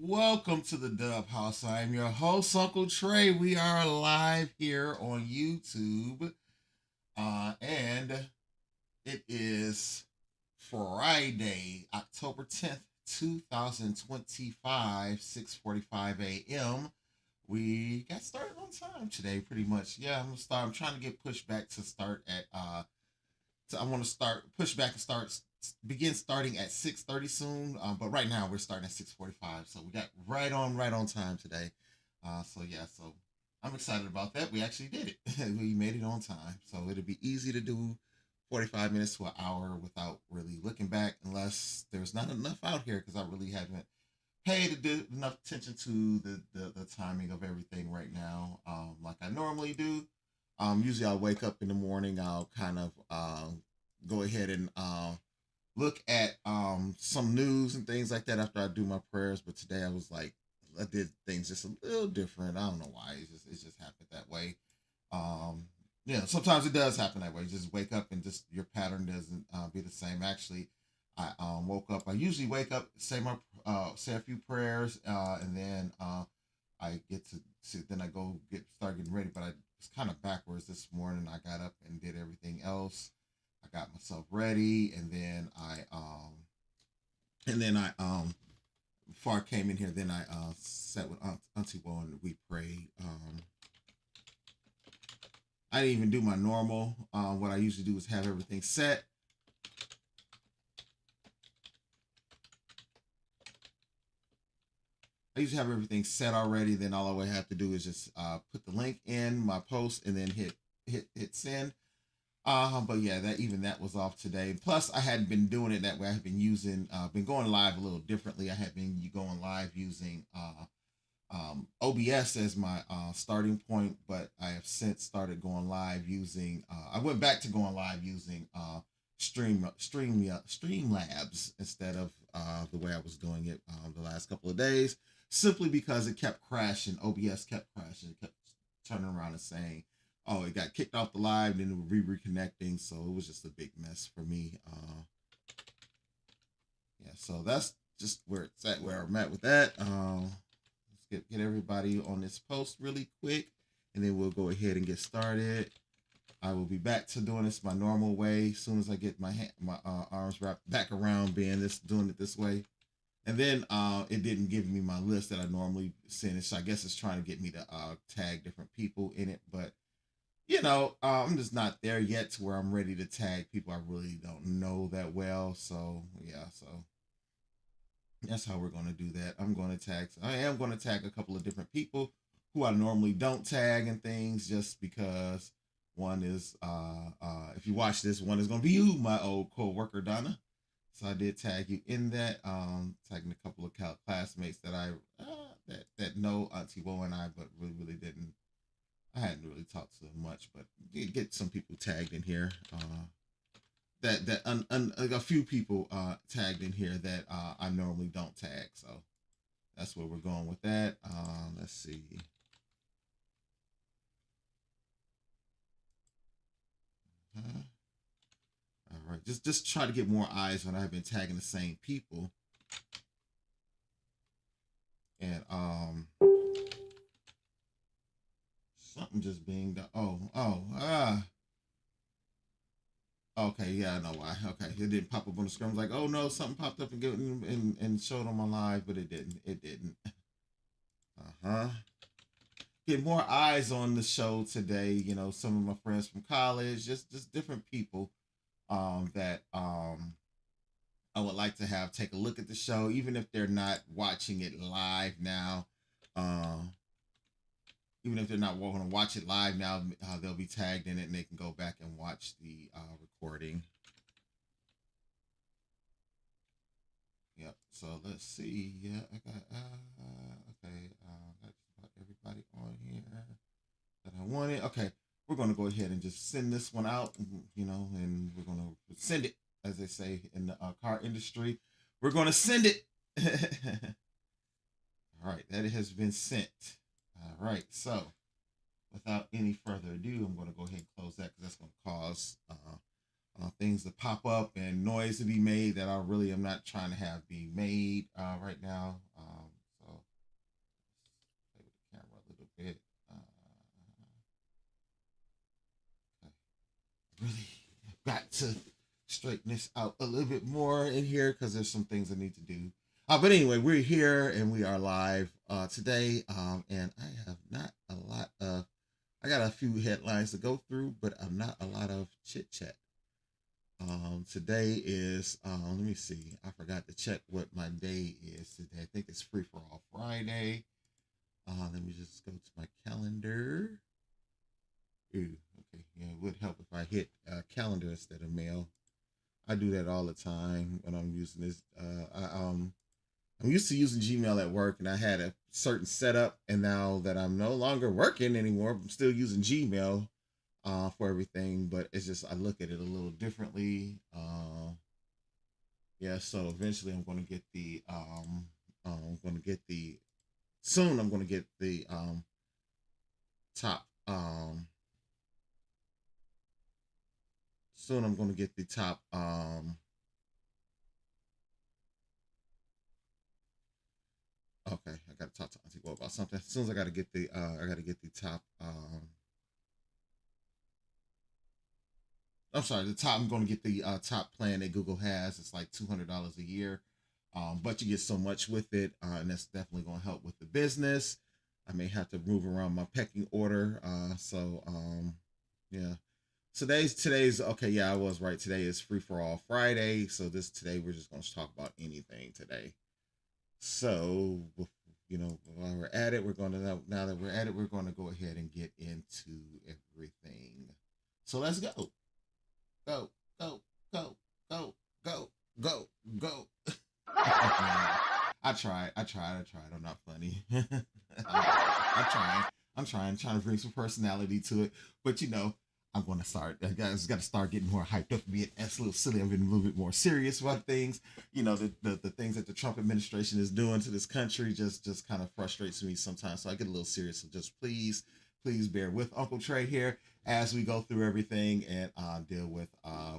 Welcome to the Dub House. I am your host, Uncle Trey. We are live here on YouTube. And it is Friday, October 10th, 2025, 6:45 a.m. We got started on time today, pretty much. Yeah, I'm trying to get pushed back to start at so I want to start push back and start begin starting at 6:30 soon. But right now we're starting at 6:45, so we got right on time today. So I'm excited about that. We actually did it. We made it on time, so it'll be easy to do 45 minutes to an hour without really looking back, unless there's not enough out here because I really haven't paid enough attention to the timing of everything right now, like I normally do. Usually I'll wake up in the morning. I'll kind of go ahead and look at some news and things like that after I do my prayers. But today I was like, I did things just a little different. I don't know why. It just happened that way. Um, sometimes it does happen that way. You just wake up and just your pattern doesn't be the same. Actually, I woke up. I usually wake up, say a few prayers, and then I get to sit. Then I go start getting ready. But I was kind of backwards this morning. I got up and did everything else. I got myself ready, and then I before I came in here, then I sat with Auntie Bo and we prayed. I didn't even do my normal. What I usually do is have everything set. I usually have everything set already. Then all I would have to do is just put the link in my post and then hit send. But yeah, that was off today. Plus, I hadn't been doing it that way. I had been going live a little differently. I had been going live using OBS as my starting point, but I have since started going live using. I went back to going live using Streamlabs instead of the way I was doing it the last couple of days, simply because it kept crashing. OBS kept crashing. It kept turning around and saying, "Oh, it got kicked off the live, and then it would be reconnecting." So it was just a big mess for me. Yeah, so that's just where it's at, where I'm at with that. Let's get everybody on this post really quick, and then we'll go ahead and get started. I will be back to doing this my normal way as soon as I get my arms wrapped back around doing it this way. And then it didn't give me my list that I normally send. So I guess it's trying to get me to tag different people in it, but I'm just not there yet to where I'm ready to tag people I really don't know that well. So yeah, so that's how we're going to do that. I am going to tag a couple of different people who I normally don't tag and things, just because one is, if you watch this, one is going to be you, my old co-worker Donna. So I did tag you in that, tagging a couple of classmates that that know Auntie Wo and I, but really didn't. I hadn't really talked to them much, but did get some people tagged in here. Like a few people tagged in here that I normally don't tag. So that's where we're going with that. Let's see. All right, just try to get more eyes when I've been tagging the same people, and something just being done. Okay, yeah, I know why. Okay, it didn't pop up on the screen. I was like, oh no, something popped up and showed on my live, but it didn't. It didn't. Uh-huh. Get more eyes on the show today. Some of my friends from college, just different people that I would like to have take a look at the show, even if they're not watching it live now. Uh, Even if they're not going to watch it live now, they'll be tagged in it and they can go back and watch the recording. Yep. So let's see. Yeah, I got okay. That's about everybody on here that I wanted. Okay, we're gonna go ahead and just send this one out. And we're gonna send it, as they say in the car industry. We're gonna send it. All right, that has been sent. All right, so without any further ado, I'm going to go ahead and close that because that's going to cause things to pop up and noise to be made that I really am not trying to have be made right now. So got to straighten this out a little bit more in here because there's some things I need to do. But anyway, we're here and we are live today. And I have not a lot of, I got a few headlines to go through, but I'm not a lot of chit chat. Today is, let me see. I forgot to check what my day is today. I think it's Free for All Friday. Let me just go to my calendar. Ooh, okay. Yeah, it would help if I hit calendar instead of mail. I do that all the time when I'm using this. I'm used to using Gmail at work, and I had a certain setup. And now that I'm no longer working anymore, I'm still using Gmail for everything. But it's just I look at it a little differently. Yeah, so eventually I'm going to get the I'm going to get the soon. I'm going to get the top soon. I'm going to get the top Okay, I gotta talk to Auntie Bo about something. As soon as I gotta get the top I'm sorry, the top I'm gonna get the top plan that Google has. It's like $200 a year. But you get so much with it, and that's definitely gonna help with the business. I may have to move around my pecking order. Yeah. Today's okay, yeah, I was right. Today is Free for All Friday. So this today we're just gonna talk about anything today. So, while we're at it, now that we're at it, we're gonna go ahead and get into everything. So let's go, go, go, go, go, go, go, go. I tried. I'm not funny. I'm trying. I'm trying to bring some personality to it. But I'm going to start. I got to start getting more hyped up, being a little silly. I've been a little bit more serious about things. The things that the Trump administration is doing to this country just kind of frustrates me sometimes. So I get a little serious. So just please bear with Uncle Trey here as we go through everything and deal with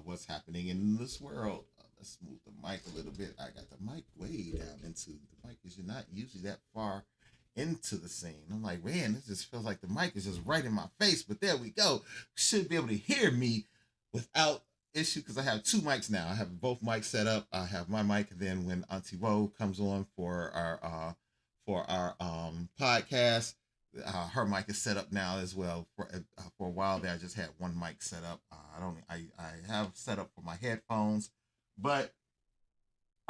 what's happening in this world. Let's move the mic a little bit. I got the mic way down into the mic because you're not usually that far into the scene. I'm like, man, this just feels like the mic is just right in my face. But there we go. Should be able to hear me without issue because I have two mics now. I have both mics set up. I have my mic, and then when Auntie Woe comes on for our podcast, her mic is set up now as well. For a while there, I just had one mic set up. I have set up for my headphones, but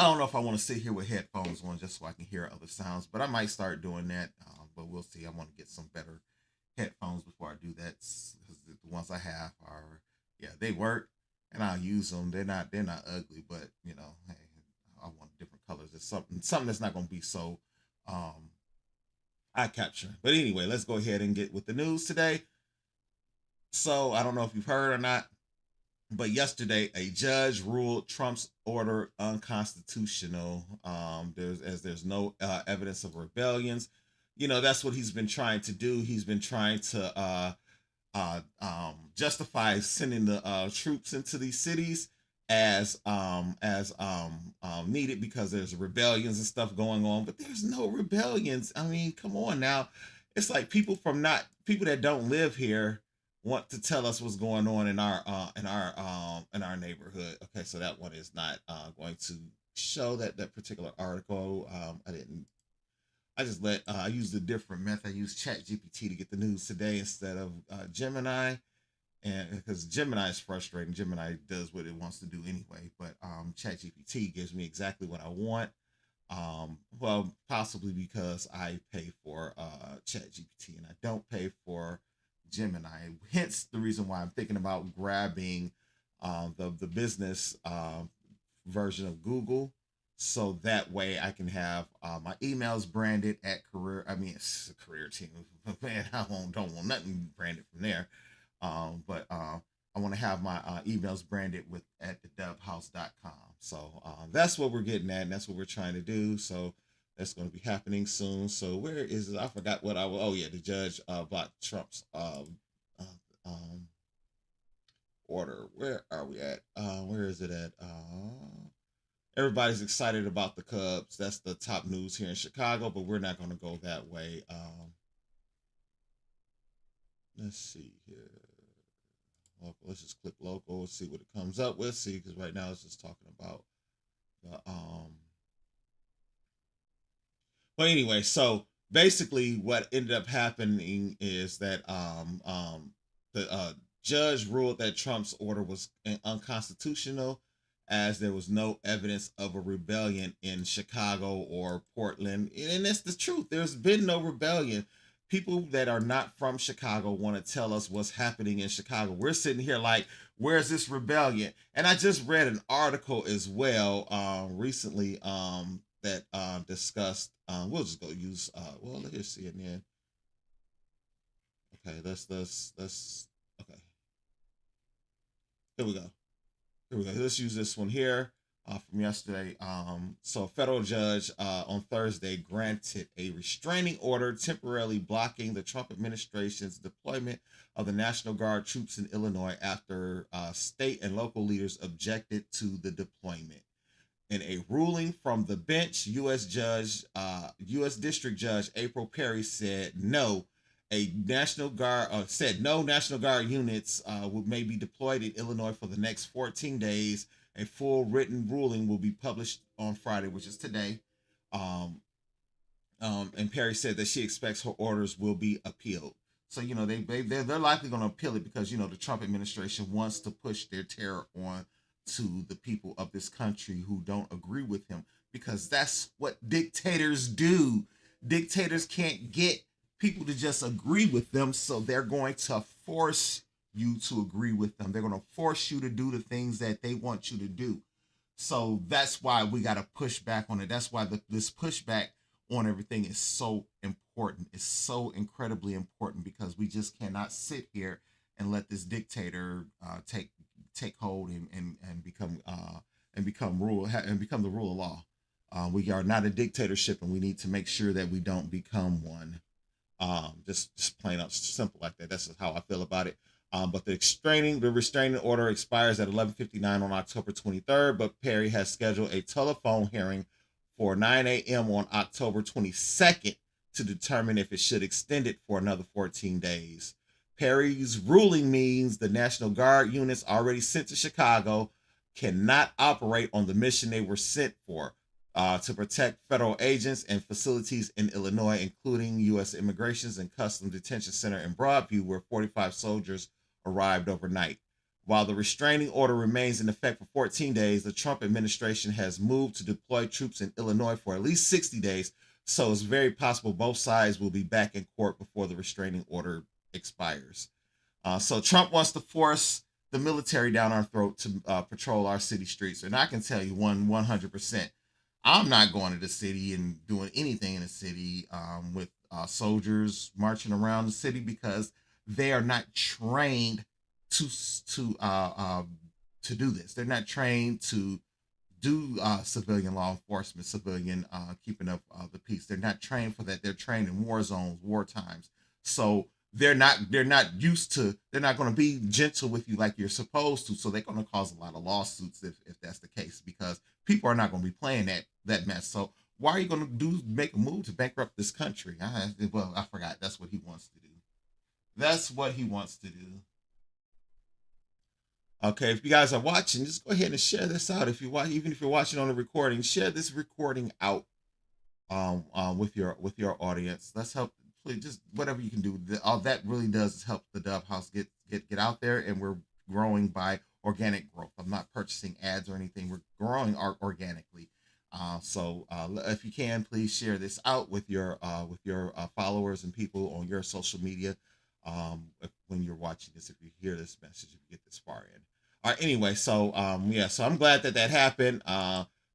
I don't know if I want to sit here with headphones on just so I can hear other sounds, but I might start doing that. But we'll see. I want to get some better headphones before I do that. Because the ones I have are, yeah, they work, and I'll use them. They're not ugly, but hey, I want different colors. It's something that's not going to be so um, eye capturing. But anyway, let's go ahead and get with the news today. So I don't know if you've heard or not, but yesterday a judge ruled Trump's order unconstitutional. There's no evidence of rebellions. That's what he's been trying to do. He's been trying to justify sending the troops into these cities as needed because there's rebellions and stuff going on. But there's no rebellions. I mean, come on now. It's like people that don't live here want to tell us what's going on in our neighborhood. Okay, so that one is not going to show that particular article. I just I used a different method. I used Chat GPT to get the news today instead of Gemini, and because Gemini is frustrating. Gemini does what it wants to do anyway, but Chat GPT gives me exactly what I want. Well, possibly because I pay for Chat GPT and I don't pay for Gemini. Hence the reason why I'm thinking about grabbing the business version of Google, so that way I can have my emails branded at career. I mean, it's a career team, man. Don't want nothing branded from there. But I want to have my emails branded with at thedubhouse.com. So that's what we're getting at, and that's what we're trying to do. So that's going to be happening soon. So where is it? I forgot what I was. Oh yeah, the judge blocked Trump's um, order. Where are we at? Where is it at? Everybody's excited about the Cubs. That's the top news here in Chicago, but we're not going to go that way. Let's see here. let's just click local and see what it comes up with. See, because right now it's just talking about the. But anyway, so basically, what ended up happening is that the judge ruled that Trump's order was unconstitutional, as there was no evidence of a rebellion in Chicago or Portland, and that's the truth. There's been no rebellion. People that are not from Chicago want to tell us what's happening in Chicago. We're sitting here like, where's this rebellion? And I just read an article as well recently that discussed. We'll just go use. Well, let's see it then. Okay, let's. Okay, here we go. Here we go. Let's use this one here from yesterday. So a federal judge on Thursday granted a restraining order temporarily blocking the Trump administration's deployment of the National Guard troops in Illinois after state and local leaders objected to the deployment. In a ruling from the bench, U.S. District Judge April Perry said no. A National Guard said no National Guard units may be deployed in Illinois for the next 14 days. A full written ruling will be published on Friday, which is today. And Perry said that she expects her orders will be appealed. So they're likely going to appeal it because the Trump administration wants to push their terror on to the people of this country who don't agree with him, because that's what dictators do. Dictators can't get people to just agree with them, so they're going to force you to agree with them. They're going to force you to do the things that they want you to do. So that's why we got to push back on it. That's why this pushback on everything is so important. It's so incredibly important, because we just cannot sit here and let this dictator take hold and become the rule of law. We are not a dictatorship, and we need to make sure that we don't become one. Just plain out simple like that. That's how I feel about it. But the restraining order expires at 11:59 on October 23rd. But Perry has scheduled a telephone hearing for 9 a.m. on October 22nd to determine if it should extend it for another 14 days. Perry's ruling means the National Guard units already sent to Chicago cannot operate on the mission they were sent for, to protect federal agents and facilities in Illinois, including U.S. Immigration and Customs Detention Center in Broadview, where 45 soldiers arrived overnight. While the restraining order remains in effect for 14 days, the Trump administration has moved to deploy troops in Illinois for at least 60 days, so it's very possible both sides will be back in court before the restraining order expires. So Trump wants to force the military down our throat to patrol our city streets, and I can tell you 100%. I'm not going to the city and doing anything in the city with soldiers marching around the city, because they are not trained to do this. They're not trained to do civilian law enforcement, civilian keeping up the peace. They're not trained for that. They're trained in war zones, war times. So they're not used to. They're not going to be gentle with you like you're supposed to. So they're going to cause a lot of lawsuits if that's the case, because people are not going to be playing that mess. So why are you going to make a move to bankrupt this country? I forgot. That's what he wants to do. That's what he wants to do. Okay, if you guys are watching, just go ahead and share this out. If you watch, even if you're watching on a recording, share this recording out with your audience. Let's help. Please, just whatever you can do. All that really does is help the Dove House get out there, and we're growing by organic growth. I'm not purchasing ads or anything. We're growing organically. So if you can, please share this out with your followers and people on your social media. When you're watching this, if you hear this message, if you get this far in. All right. Anyway, so so I'm glad that happened.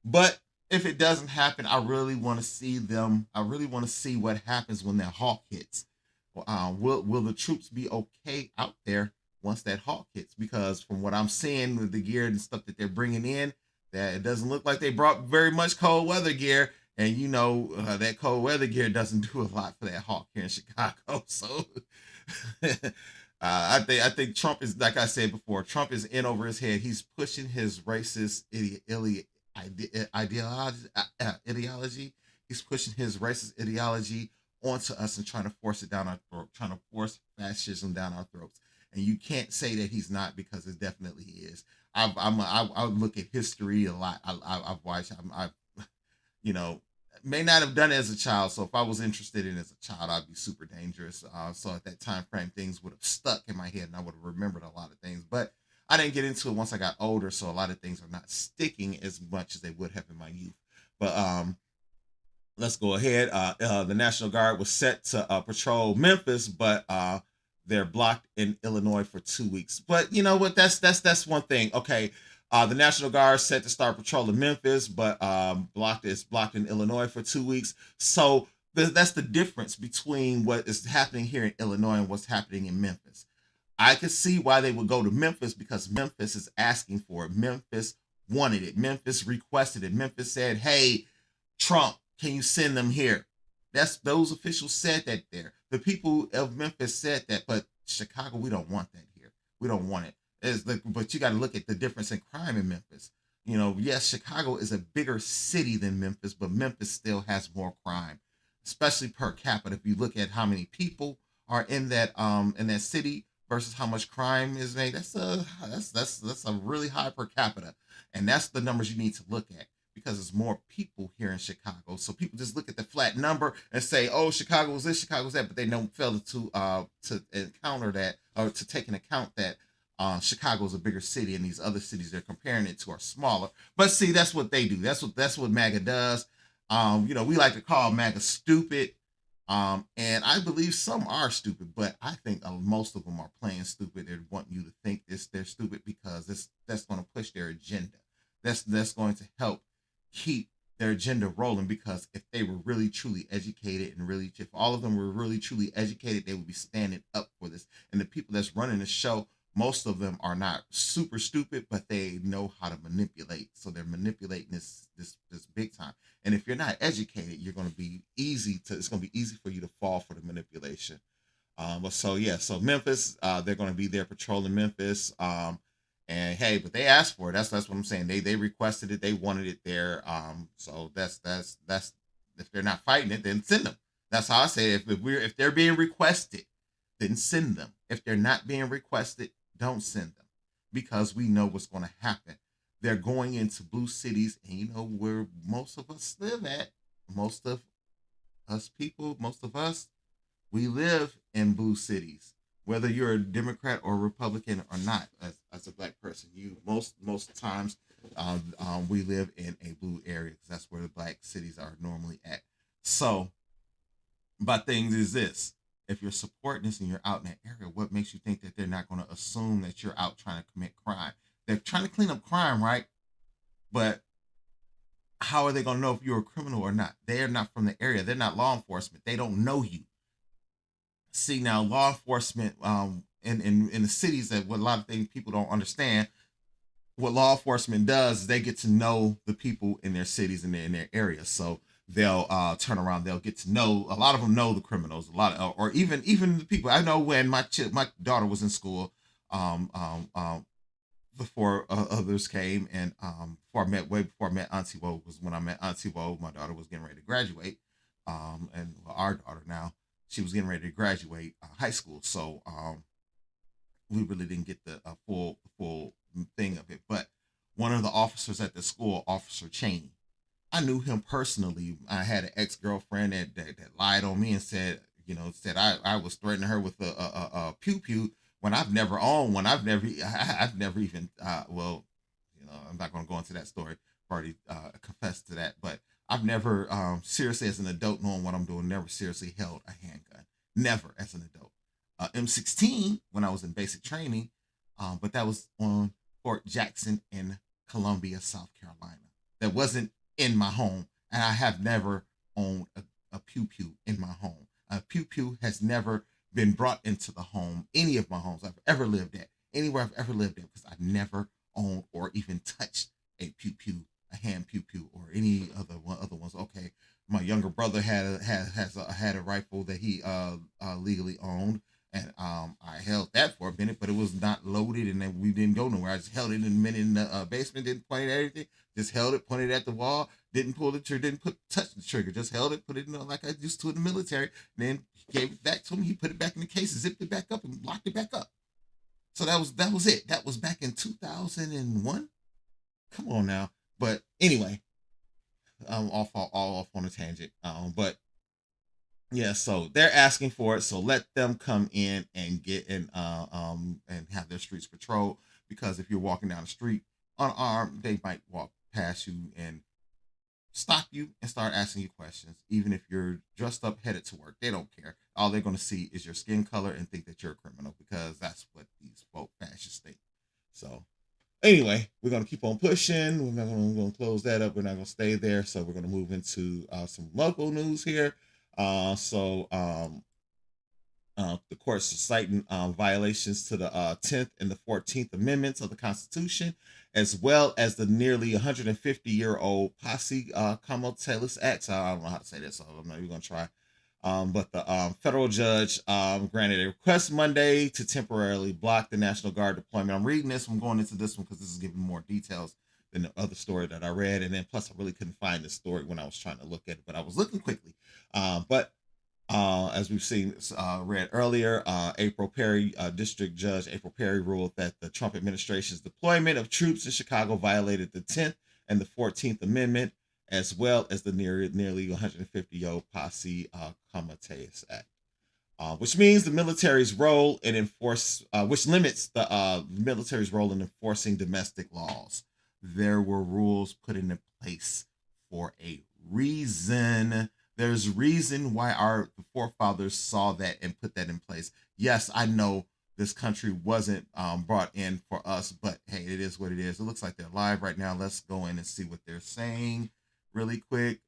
But if it doesn't happen, I really want to see them. I really want to see what happens when that hawk hits. Will the troops be okay out there once that hawk hits? Because from what I'm seeing with the gear and stuff that they're bringing in, that it doesn't look like they brought very much cold weather gear. And that cold weather gear doesn't do a lot for that hawk here in Chicago. So I think Trump is, like I said before, Trump is in over his head. He's pushing his racist ideology. He's pushing his racist ideology onto us and trying to force it down our throat, trying to force fascism down our throats. and you can't say that he's not because it definitely is. I look at history a lot. I've watched. I've you know, may not have done it as a child. So if I was interested in it as a child, I'd be super dangerous. So at that time frame, things would have stuck in my head, and I would have remembered a lot of things. But I didn't get into it once I got older, so a lot of things are not sticking as much as they would have in my youth. But let's go ahead. The National Guard was set to patrol Memphis, but they're blocked in Illinois for 2 weeks. But you know what? That's one thing. Okay, the National Guard set to start patrolling Memphis, but blocked in Illinois for 2 weeks. So that's the difference between what is happening here in Illinois and what's happening in Memphis. I could see why they would go to Memphis because Memphis is asking for it. Memphis wanted it. Memphis requested it. Memphis said, "Hey, Trump, can you send them here?" That's those officials said that there. The people of Memphis said that, but Chicago, we don't want that here. We don't want it. But you got to look at the difference in crime in Memphis. Yes, Chicago is a bigger city than Memphis, but Memphis still has more crime, especially per capita. If you look at how many people are in that city versus how much crime is made, that's a really high per capita, and that's the numbers you need to look at because there's more people here in Chicago. So people just look at the flat number and say, "Oh, Chicago's this, Chicago's that," but they don't fail to encounter that or to take into account that Chicago's a bigger city and these other cities they're comparing it to are smaller. But see, that's what they do. That's what MAGA does. We like to call MAGA stupid. And I believe some are stupid, but I think most of them are playing stupid. They want you to think they're stupid because that's going to push their agenda. That's going to help keep their agenda rolling because if they were really truly educated and really if all of them were really truly educated, they would be standing up for this. And the people that's running the show, most of them are not super stupid, but they know how to manipulate. So they're manipulating this big time. And if you're not educated, you're going to be it's going to be easy for you to fall for the manipulation. So Memphis, they're going to be there patrolling Memphis. And hey, but they asked for it. That's what I'm saying. They requested it. They wanted it there. So that's if they're not fighting it, then send them. That's how I say it. If they're being requested, then send them. If they're not being requested, don't send them because we know what's going to happen. They're going into blue cities, and you know where most of us live at. Most of us, we live in blue cities. Whether you're a Democrat or Republican or not, as a black person, you most times we live in a blue area because that's where the black cities are normally at. So, my thing is this: if you're supporting this and you're out in that area, what makes you think that they're not going to assume that you're out trying to commit crime? They're trying to clean up crime, right? But how are they going to know if you're a criminal or not? They are not from the area. They're not law enforcement. They don't know you. See, now law enforcement in the cities, that what a lot of things people don't understand, what law enforcement does is they get to know the people in their cities and in their areas. So they'll turn around. They'll get to know. A lot of them know the criminals. A lot of, or even the people. I know when my daughter was in school, before others came, and way before I met Auntie Woe was when I met Auntie Woe. My daughter was getting ready to graduate, and our daughter now she was getting ready to graduate high school. So we really didn't get the full thing of it. But one of the officers at the school, Officer Cheney, I knew him personally. I had an ex girlfriend that lied on me and said I was threatening her with a pew pew when I've never owned one. I've never even I'm not going to go into that story. I've already confessed to that, but I've never seriously as an adult knowing what I'm doing, never seriously held a handgun. Never as an adult. M16 when I was in basic training, but that was on Fort Jackson in Columbia, South Carolina. That wasn't in my home, and I have never owned a pew pew in my home. A pew pew has never been brought into the home, any of my homes I've ever lived at, anywhere I've ever lived at, because I've never owned or even touched a pew pew, a hand pew pew, or any other ones. Okay, my younger brother had a rifle that he legally owned, and I held that for a minute, but it was not loaded, and then we didn't go nowhere. I just held it in a minute in the basement, didn't point it at anything, just held it, pointed at the wall, didn't pull the trigger, didn't touch the trigger, just held it, put it in like I used to in the military. Then he gave it back to him. He put it back in the case, zipped it back up, and locked it back up. So that was it. That was back in 2001. Come on now. But anyway, all off on a tangent. But yeah, so they're asking for it. So let them come in and get in and have their streets patrolled, because if you're walking down the street unarmed, they might walk past you and stop you and start asking you questions. Even if you're dressed up headed to work, they don't care. All they're going to see is your skin color and think that you're a criminal, because that's what these woke fascists think. So anyway, we're going to keep on pushing. We're going to close that up. We're not going to stay there. So we're going to move into some local news here. The courts are citing violations to the 10th and the 14th Amendments of the Constitution, as well as the nearly 150-year-old Posse Comitatus Act. I don't know how to say this, so I'm not even going to try. But the federal judge granted a request Monday to temporarily block the National Guard deployment. I'm reading this. I'm going into this one because this is giving more details than the other story that I read. And then plus, I really couldn't find the story when I was trying to look at it, but I was looking quickly. But as we've seen, read earlier, District Judge April Perry ruled that the Trump administration's deployment of troops in Chicago violated the 10th and the 14th Amendment, as well as the nearly 150-year-old Posse Comitatus Act, which means the military's role in which limits the military's role in enforcing domestic laws. There were rules put into place for a reason. There's reason why our forefathers saw that and put that in place. Yes, I know this country wasn't brought in for us, but hey, it is what it is. It looks like they're live right now. Let's go in and see what they're saying really quick.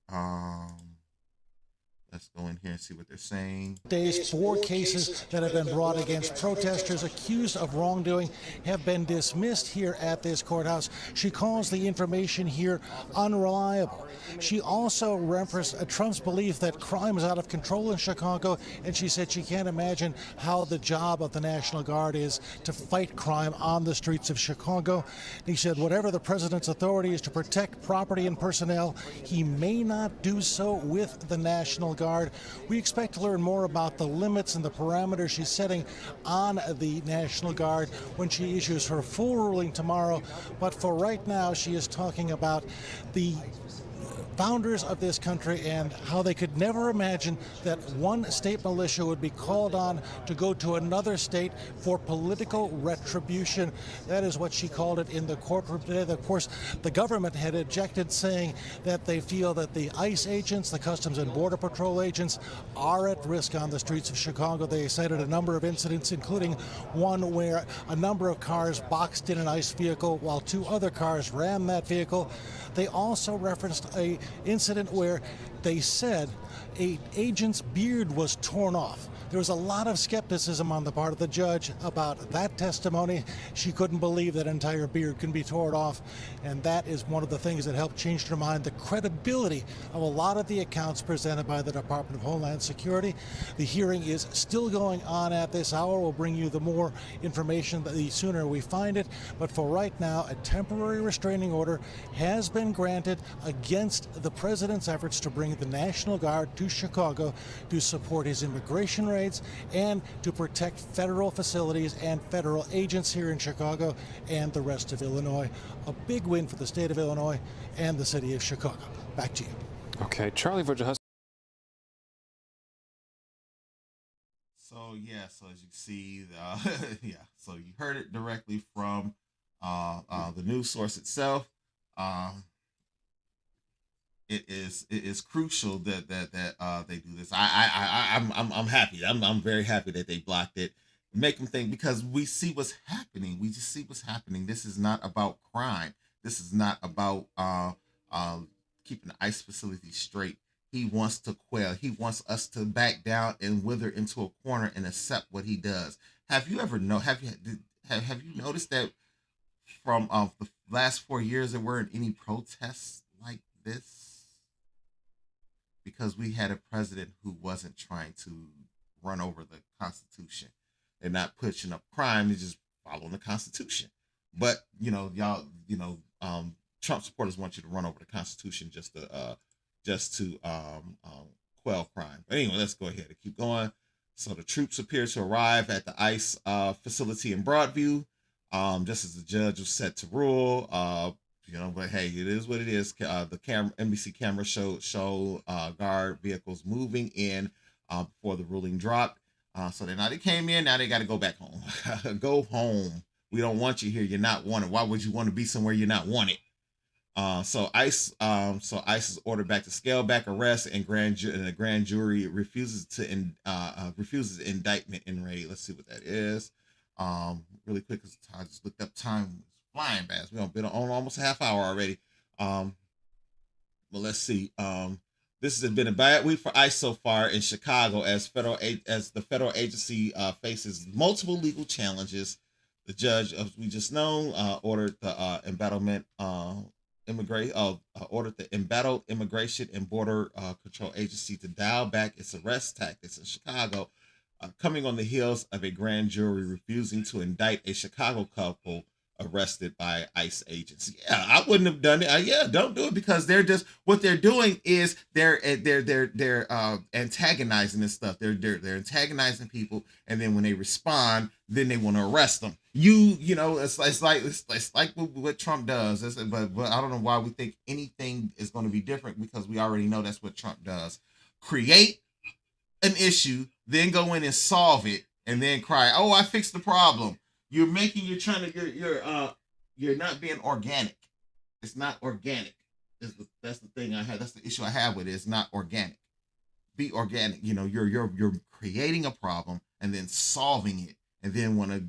Let's go in here and see what they're saying. Days, 4 cases that have been brought against protesters accused of wrongdoing have been dismissed here at this courthouse. She calls the information here unreliable. She also referenced Trump's belief that crime is out of control in Chicago, and she said she can't imagine how the job of the National Guard is to fight crime on the streets of Chicago. He said whatever the president's authority is to protect property and personnel, he may not do so with the National Guard. We expect to learn more about the limits and the parameters she's setting on the National Guard when she issues her full ruling tomorrow. But for right now, she is talking about the founders of this country and how they could never imagine that one state militia would be called on to go to another state for political retribution. That is what she called it in the courtroom today. Of course, the government had objected, saying that they feel that the ICE agents, the Customs and Border Patrol agents, are at risk on the streets of Chicago. They cited a number of incidents, including one where a number of cars boxed in an ICE vehicle while 2 other cars rammed that vehicle. They also referenced a incident where they said an agent's beard was torn off. There was a lot of skepticism on the part of the judge about that testimony. She couldn't believe that entire beard can be torn off, and that is one of the things that helped change her mind, the credibility of a lot of the accounts presented by the Department of Homeland Security. The hearing is still going on at this hour. We'll bring you the more information the sooner we find it, but for right now, a temporary restraining order has been granted against the president's efforts to bring the National Guard to Chicago to support his immigration raids and to protect federal facilities and federal agents here in Chicago and the rest of Illinois. A big win for the state of Illinois and the city of Chicago. Back to you. Okay, Charlie Wojciechowski. So as you see, so you heard it directly from the news source itself. It is crucial that they do this. I'm happy. I'm very happy that they blocked it. Make them think, because we see what's happening. We just see what's happening. This is not about crime. This is not about keeping the ICE facility straight. He wants to quail. He wants us to back down and wither into a corner and accept what he does. Have you noticed that from the last 4 years there weren't any protests like this? Because we had a president who wasn't trying to run over the Constitution. They're not pushing up crime. They're just following the Constitution. But Trump supporters want you to run over the Constitution just to quell crime. But anyway, let's go ahead and keep going. So the troops appear to arrive at the ICE facility in Broadview, just as the judge was set to rule. But hey, it is what it is. The NBC camera show guard vehicles moving in before the ruling dropped. So now they came in. Now they got to go back home. Go home. We don't want you here. You're not wanted. Why would you want to be somewhere you're not wanted? So ICE is ordered back to scale back arrests, and the grand jury refuses indictment in raid. Let's see what that is. Really quick, because I just looked up time. It's flying fast. We've been on almost a half hour already. But let's see. This has been a bad week for ICE so far in Chicago, as the federal agency faces multiple legal challenges. The judge, as we just know, ordered the Embattled Immigration and Border Control Agency to dial back its arrest tactics in Chicago, coming on the heels of a grand jury refusing to indict a Chicago couple arrested by ICE agents. Yeah, I wouldn't have done it. Don't do it, because what they're doing is they're antagonizing this stuff. They're antagonizing people, and then when they respond, then they want to arrest them. It's like what Trump does. But I don't know why we think anything is going to be different, because we already know that's what Trump does. Create an issue, then go in and solve it, and then cry, "Oh, I fixed the problem." You're not being organic. It's not organic. That's the thing I have. That's the issue I have with it. It's not organic. Be organic. You're creating a problem and then solving it, and then want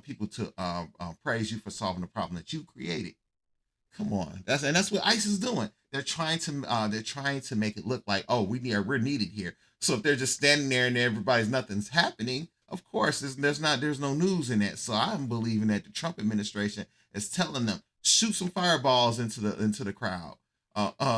people to praise you for solving the problem that you created. Come on, that's what ICE is doing. They're trying to make it look like, oh, we're needed here. So if they're just standing there and nothing's happening, of course there's no news in that. So I'm believing that the Trump administration is telling them, shoot some fireballs into the crowd.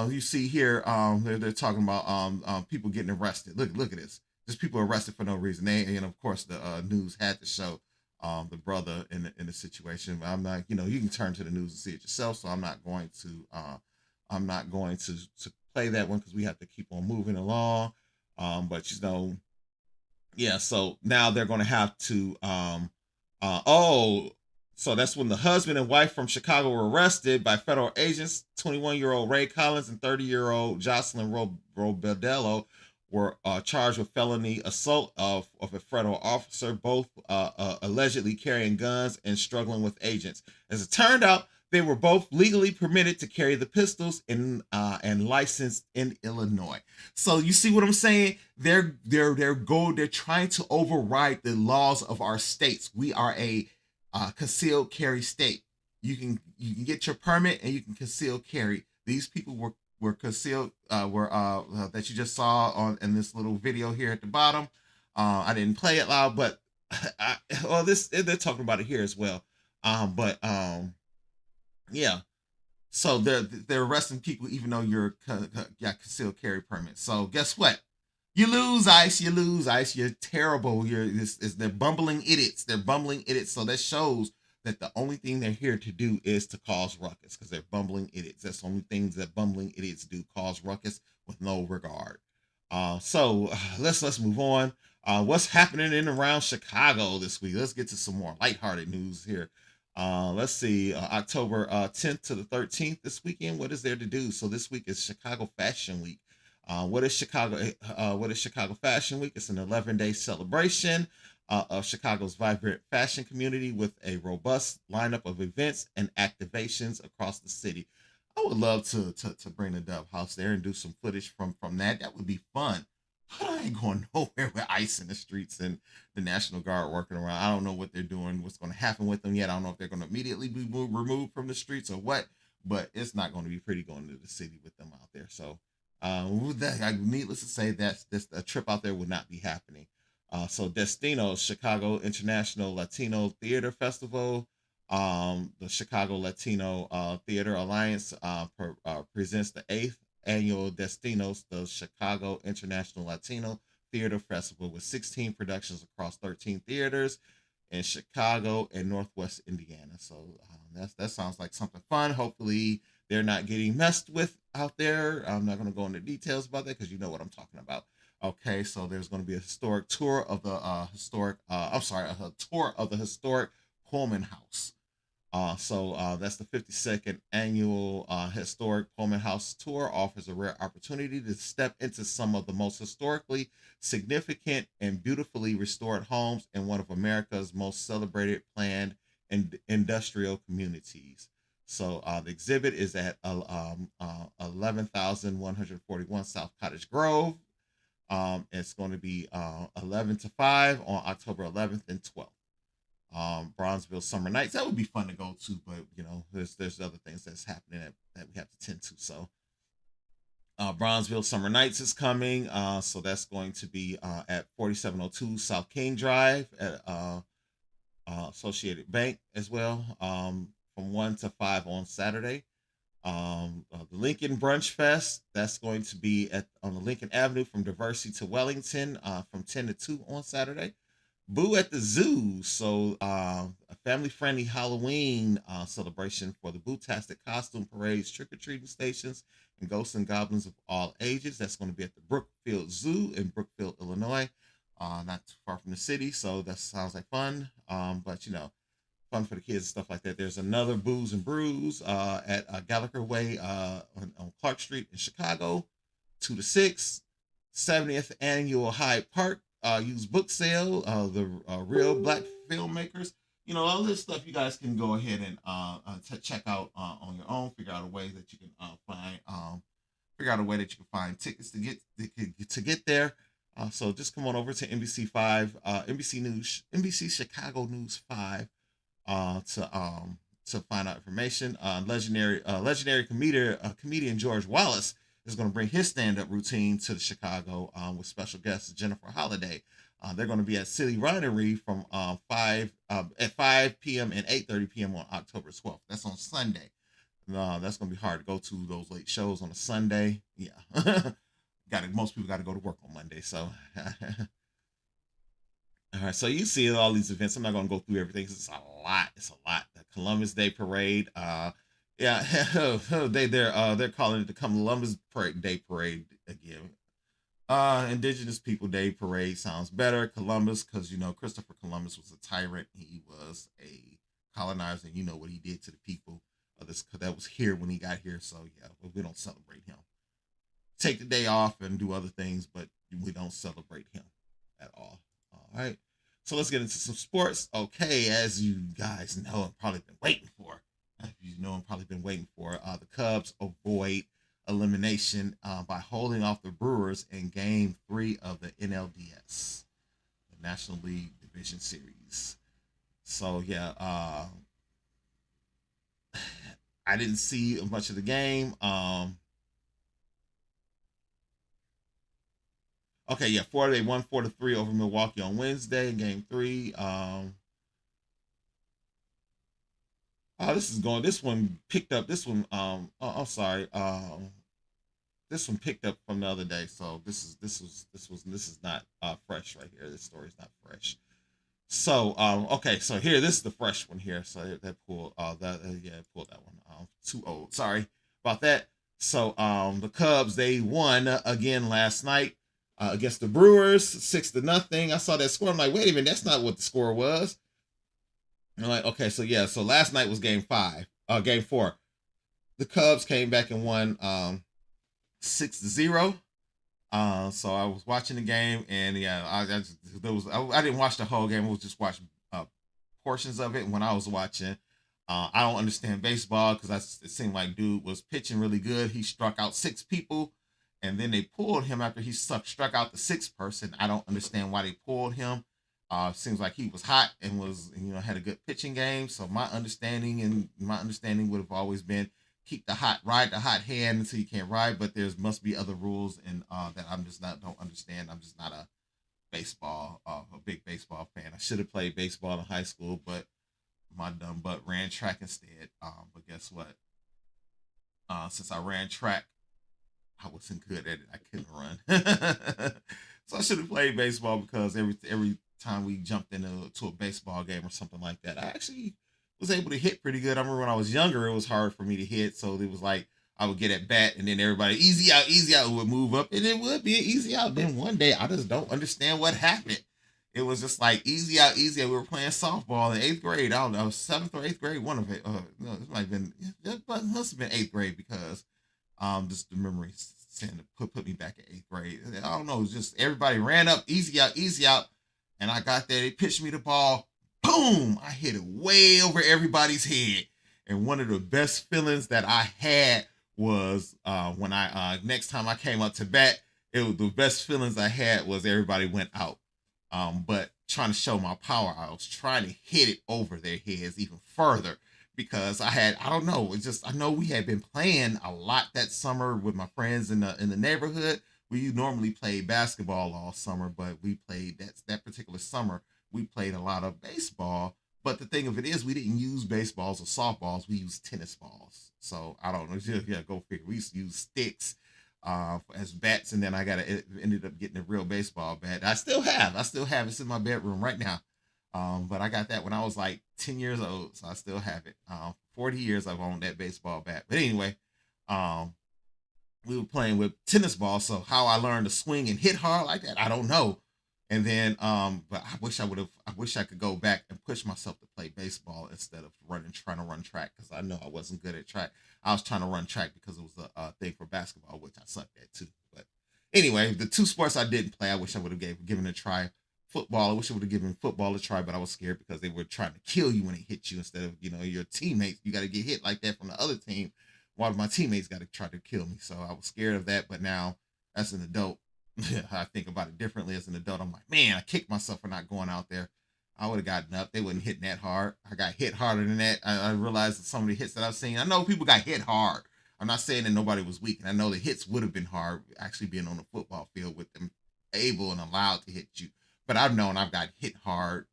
You see here, they're talking about people getting arrested. Look at this. Just people arrested for no reason. And of course the news had to show the brother in the situation. I'm not, you can turn to the news and see it yourself. So I'm not going to play that one, because we have to keep on moving along. So now they're going to have to, so that's when the husband and wife from Chicago were arrested by federal agents. 21-year-old Ray Collins and 30-year-old Jocelyn Robedello were charged with felony assault of a federal officer, both allegedly carrying guns and struggling with agents. As it turned out, they were both legally permitted to carry the pistols and licensed in Illinois. So you see what I'm saying? They're trying to override the laws of our states. We are a concealed carry state. You can get your permit and you can conceal carry. These people were concealed, that you just saw in this little video here at the bottom. I didn't play it loud, but they're talking about it here as well. Yeah. So they're arresting people even though you're got concealed carry permit. So guess what? You lose, ICE. You're terrible. They're bumbling idiots. So that shows that the only thing they're here to do is to cause ruckus, because they're bumbling idiots. That's the only things that bumbling idiots do, cause ruckus with no regard. So let's move on. What's happening in and around Chicago this week? Let's get to some more lighthearted news here. Let's see, October 10th to the 13th this weekend. What is there to do? So this week is Chicago Fashion Week. What is Chicago Fashion Week? It's an 11-day celebration of Chicago's vibrant fashion community with a robust lineup of events and activations across the city. I would love to bring the Dove House there and do some footage from that. That would be fun. But I ain't going nowhere with ICE in the streets and the National Guard working around. I don't know what they're doing, what's going to happen with them yet. I don't know if they're going to immediately be removed from the streets or what, but it's not going to be pretty going to the city with them out there. So needless to say, a trip out there would not be happening. So Destino, Chicago International Latino Theater Festival, the Chicago Latino Theater Alliance presents the 8th annual Destinos, the Chicago International Latino Theater Festival, with 16 productions across 13 theaters in Chicago and Northwest Indiana. So that sounds like something fun. Hopefully they're not getting messed with out there. I'm not going to go into details about that because you know what I'm talking about. Okay, so there's going to be a historic tour of the a tour of the historic Pullman House. That's the 52nd annual historic Pullman House tour. Offers a rare opportunity to step into some of the most historically significant and beautifully restored homes in one of America's most celebrated planned and industrial communities. The exhibit is at 11,141 South Cottage Grove. It's going to be 11 to 5 on October 11th and 12th. Bronzeville Summer Nights. That would be fun to go to, but there's other things that's happening that we have to tend to. So Bronzeville Summer Nights is coming. So that's going to be at 4702 South King Drive at Associated Bank as well, from 1 to 5 on Saturday. The Lincoln Brunch Fest, that's going to be on the Lincoln Avenue from Diversey to Wellington, from 10 to 2 on Saturday. Boo at the Zoo. So a family-friendly Halloween celebration for the Bootastic costume parades, trick-or-treating stations, and ghosts and goblins of all ages. That's going to be at the Brookfield Zoo in Brookfield, Illinois. Not too far from the city, so that sounds like fun. But fun for the kids and stuff like that. There's another Booze and Brews at Gallagher Way on Clark Street in Chicago, 2 to 6. 70th annual Hyde Park used book sale. The real black filmmakers. All this stuff you guys can go ahead and check out on your own. Figure out a way that you can find tickets to get there. So just come on over to NBC Chicago News 5 to find out information. Legendary comedian George Wallace is going to bring his stand-up routine to the Chicago with special guest Jennifer Holliday. They're going to be at City Winery from 5 p.m. and 8:30 p.m. on October 12th. That's on Sunday. That's going to be hard to go to those late shows on a Sunday. Yeah. Most people got to go to work on Monday, so all right, so you see all these events. I'm not going to go through everything. It's a lot. The Columbus Day Parade. Yeah, they're calling it the Columbus Day Parade again. Indigenous People Day Parade sounds better. Columbus, because Christopher Columbus was a tyrant. He was a colonizer, and what he did to the people of this that was here when he got here. So yeah, we don't celebrate him. Take the day off and do other things, but we don't celebrate him at all. All right. So let's get into some sports. Okay, as you guys know and probably been waiting for, the Cubs avoid elimination by holding off the Brewers in Game 3 of the NLDS, the National League Division Series. So yeah, I didn't see much of the game. Okay, yeah, they won 4-3 over Milwaukee on Wednesday in Game 3. This one picked up. This one, I'm sorry. This one picked up from the other day. So this is not fresh right here. This story is not fresh. So okay, so here, this is the fresh one here. So that pulled pulled that one. Too old. Sorry about that. So the Cubs, they won again last night. Against the Brewers, 6-0. I saw that score. I'm like, wait a minute, that's not what the score was. And I'm like, okay, so yeah, so last night was Game 4. The Cubs came back and won 6-0. So I was watching the game, and yeah, I didn't watch the whole game. I was just watching portions of it. And when I was watching, I don't understand baseball because it seemed like dude was pitching really good. He struck out 6 people. And then they pulled him after he struck out the 6th person. I don't understand why they pulled him. Seems like he was hot and had a good pitching game. So my understanding would have always been ride the hot hand until you can't ride. But there must be other rules and that don't understand. I'm just not a big baseball fan. I should have played baseball in high school, but my dumb butt ran track instead. But guess what? Since I ran track, I wasn't good at it. I couldn't run. So I should have played baseball because every time we jumped into a baseball game or something like that, I actually was able to hit pretty good. I remember when I was younger, it was hard for me to hit. So it was like I would get at bat, and then everybody easy out would move up, and it would be an easy out. Then one day, I just don't understand what happened. It was just like easy out, easy out. We were playing softball in 8th grade. I don't know, 7th or 8th grade. One of it. No, it might have been. It must have been 8th grade because just the memory saying to put me back at 8th grade. I don't know. It was just everybody ran up, easy out, and I got there. They pitched me the ball. Boom! I hit it way over everybody's head. And one of the best feelings that I had was when I next time I came up to bat. It was the best feelings I had was everybody went out. But trying to show my power, I was trying to hit it over their heads even further because I don't know, it's just I know we had been playing a lot that summer with my friends in the neighborhood. We normally played basketball all summer, but we played that particular summer we played a lot of baseball. But the thing of it is, we didn't use baseballs or softballs. We used tennis balls. So I don't know. Just, yeah, go figure. We used to use sticks as bats, and then ended up getting a real baseball bat. I still have. It's in my bedroom right now. But I got that when I was like 10 years old, so I still have it. 40 years I've owned that baseball bat. But anyway, we were playing with tennis balls. So how I learned to swing and hit hard like that, I don't know. And then, but I wish I could go back and push myself to play baseball instead of trying to run track because I know I wasn't good at track. I was trying to run track because it was a thing for basketball, which I sucked at too. But anyway, the two sports I didn't play, I wish I would have given a try. Football, I wish I would have given football a try, but I was scared because they were trying to kill you when they hit you instead of, your teammates. You got to get hit like that from the other team. While my teammates got to try to kill me. So I was scared of that. But now, as an adult, I think about it differently as an adult. I'm like, man, I kicked myself for not going out there. I would have gotten up. They wasn't hitting that hard. I got hit harder than that. I realized that some of the hits that I've seen, I know people got hit hard. I'm not saying that nobody was weak. And I know the hits would have been hard actually being on the football field with them able and allowed to hit you. But I've known I've got hit hard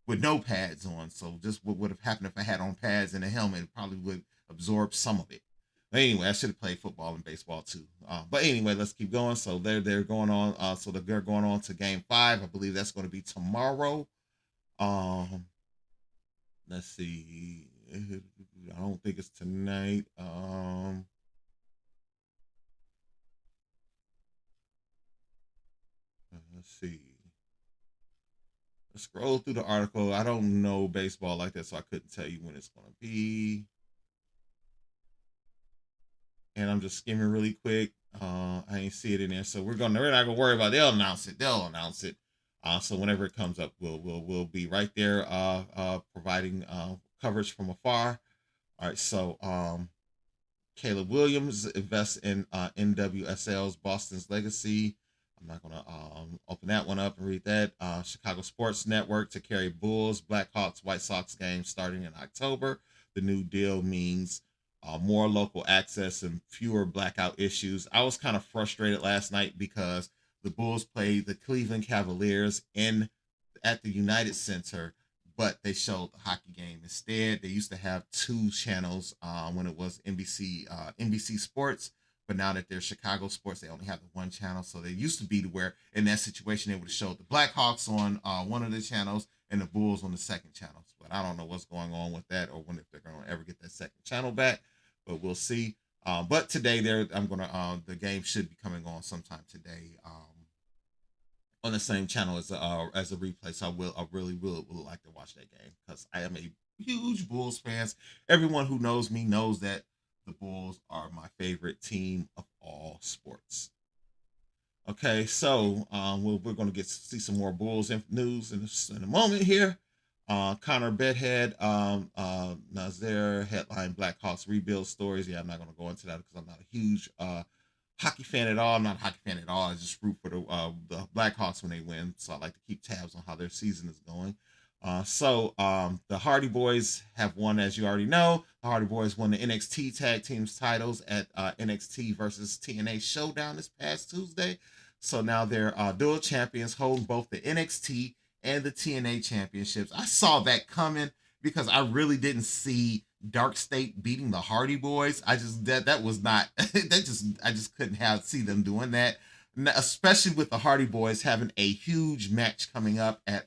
with no pads on. So just what would have happened if I had on pads and a helmet, it probably would absorb some of it. But anyway, I should have played football and baseball too. But anyway, let's keep going. So they're going on. So they're going on to Game 5. I believe that's going to be tomorrow. Let's see. I don't think it's tonight. Let's see. Let's scroll through the article. I don't know baseball like that, so I couldn't tell you when it's going to be. And I'm just skimming really quick. I ain't see it in there, so we're not gonna worry about it. They'll announce it. So whenever it comes up, we'll be right there, providing coverage from afar. All right. So Caleb Williams invests in NWSL's Boston's Legacy. I'm not gonna open that one up and read that. Chicago Sports Network to carry Bulls, Blackhawks, White Sox games starting in October. The new deal means more local access and fewer blackout issues. I was kind of frustrated last night because the Bulls played the Cleveland Cavaliers at the United Center, but they showed the hockey game instead. They used to have two channels when it was NBC Sports, but now that they're Chicago Sports, they only have the one channel. So they used to be to where in that situation they would have showed the Blackhawks on one of the channels and the Bulls on the second channel. But I don't know what's going on with that or if they're going to ever get that second channel back. But we'll see. But today the game should be coming on sometime today on the same channel as a replay. So I really will like to watch that game because I am a huge Bulls fan. Everyone who knows me knows that the Bulls are my favorite team of all sports. Okay, so we're going to see some more Bulls news in a moment here. Connor Bedhead, Nazaire headline Blackhawks rebuild stories. Yeah, I'm not going to go into that because I'm not a huge hockey fan at all. I'm not a hockey fan at all. I just root for the Blackhawks when they win. So I like to keep tabs on how their season is going. So the Hardy Boys have won, as you already know. The Hardy Boys won the NXT Tag Teams titles at NXT versus TNA Showdown this past Tuesday. So now they're dual champions, holding both the NXT and the TNA championships. I saw that coming because I really didn't see Dark State beating the Hardy Boys. I just couldn't see them doing that, especially with the Hardy Boys having a huge match coming up at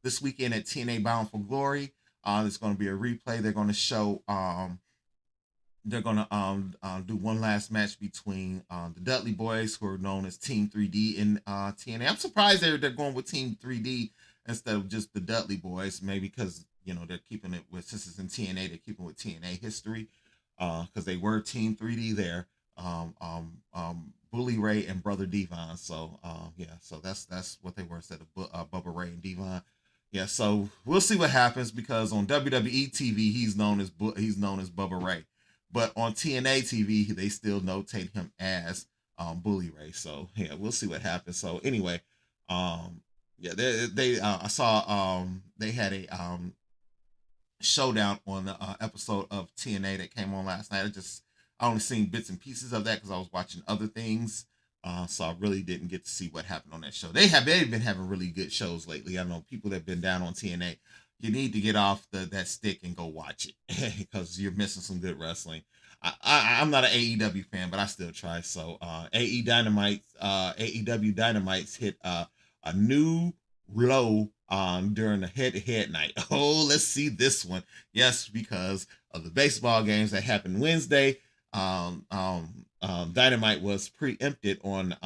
this weekend at TNA Bound for Glory. It's going to be a replay. They're going to show they're gonna do one last match between the Dudley Boys, who are known as Team 3D in TNA. I'm surprised they're going with Team 3D instead of just the Dudley Boys. Maybe because they're keeping it with, since it's in TNA, they're keeping with TNA history. Because they were Team 3D there. Bully Ray and Brother Devon. So yeah, so that's what they were instead of Bubba Ray and Devon. Yeah, so we'll see what happens, because on WWE TV he's known as Bubba Ray, but on TNA TV they still notate him as Bully Ray. So yeah, we'll see what happens. So anyway, yeah, I saw they had a showdown on the episode of TNA that came on last night. I only seen bits and pieces of that because I was watching other things. So I really didn't get to see what happened on that show. They've been having really good shows lately. I know people that have been down on TNA. You need to get off that stick and go watch it because you're missing some good wrestling. I'm not an AEW fan, but I still try. So AEW Dynamite's hit a new low during the head-to-head night. Oh, let's see this one. Yes, because of the baseball games that happened Wednesday. Dynamite was preempted on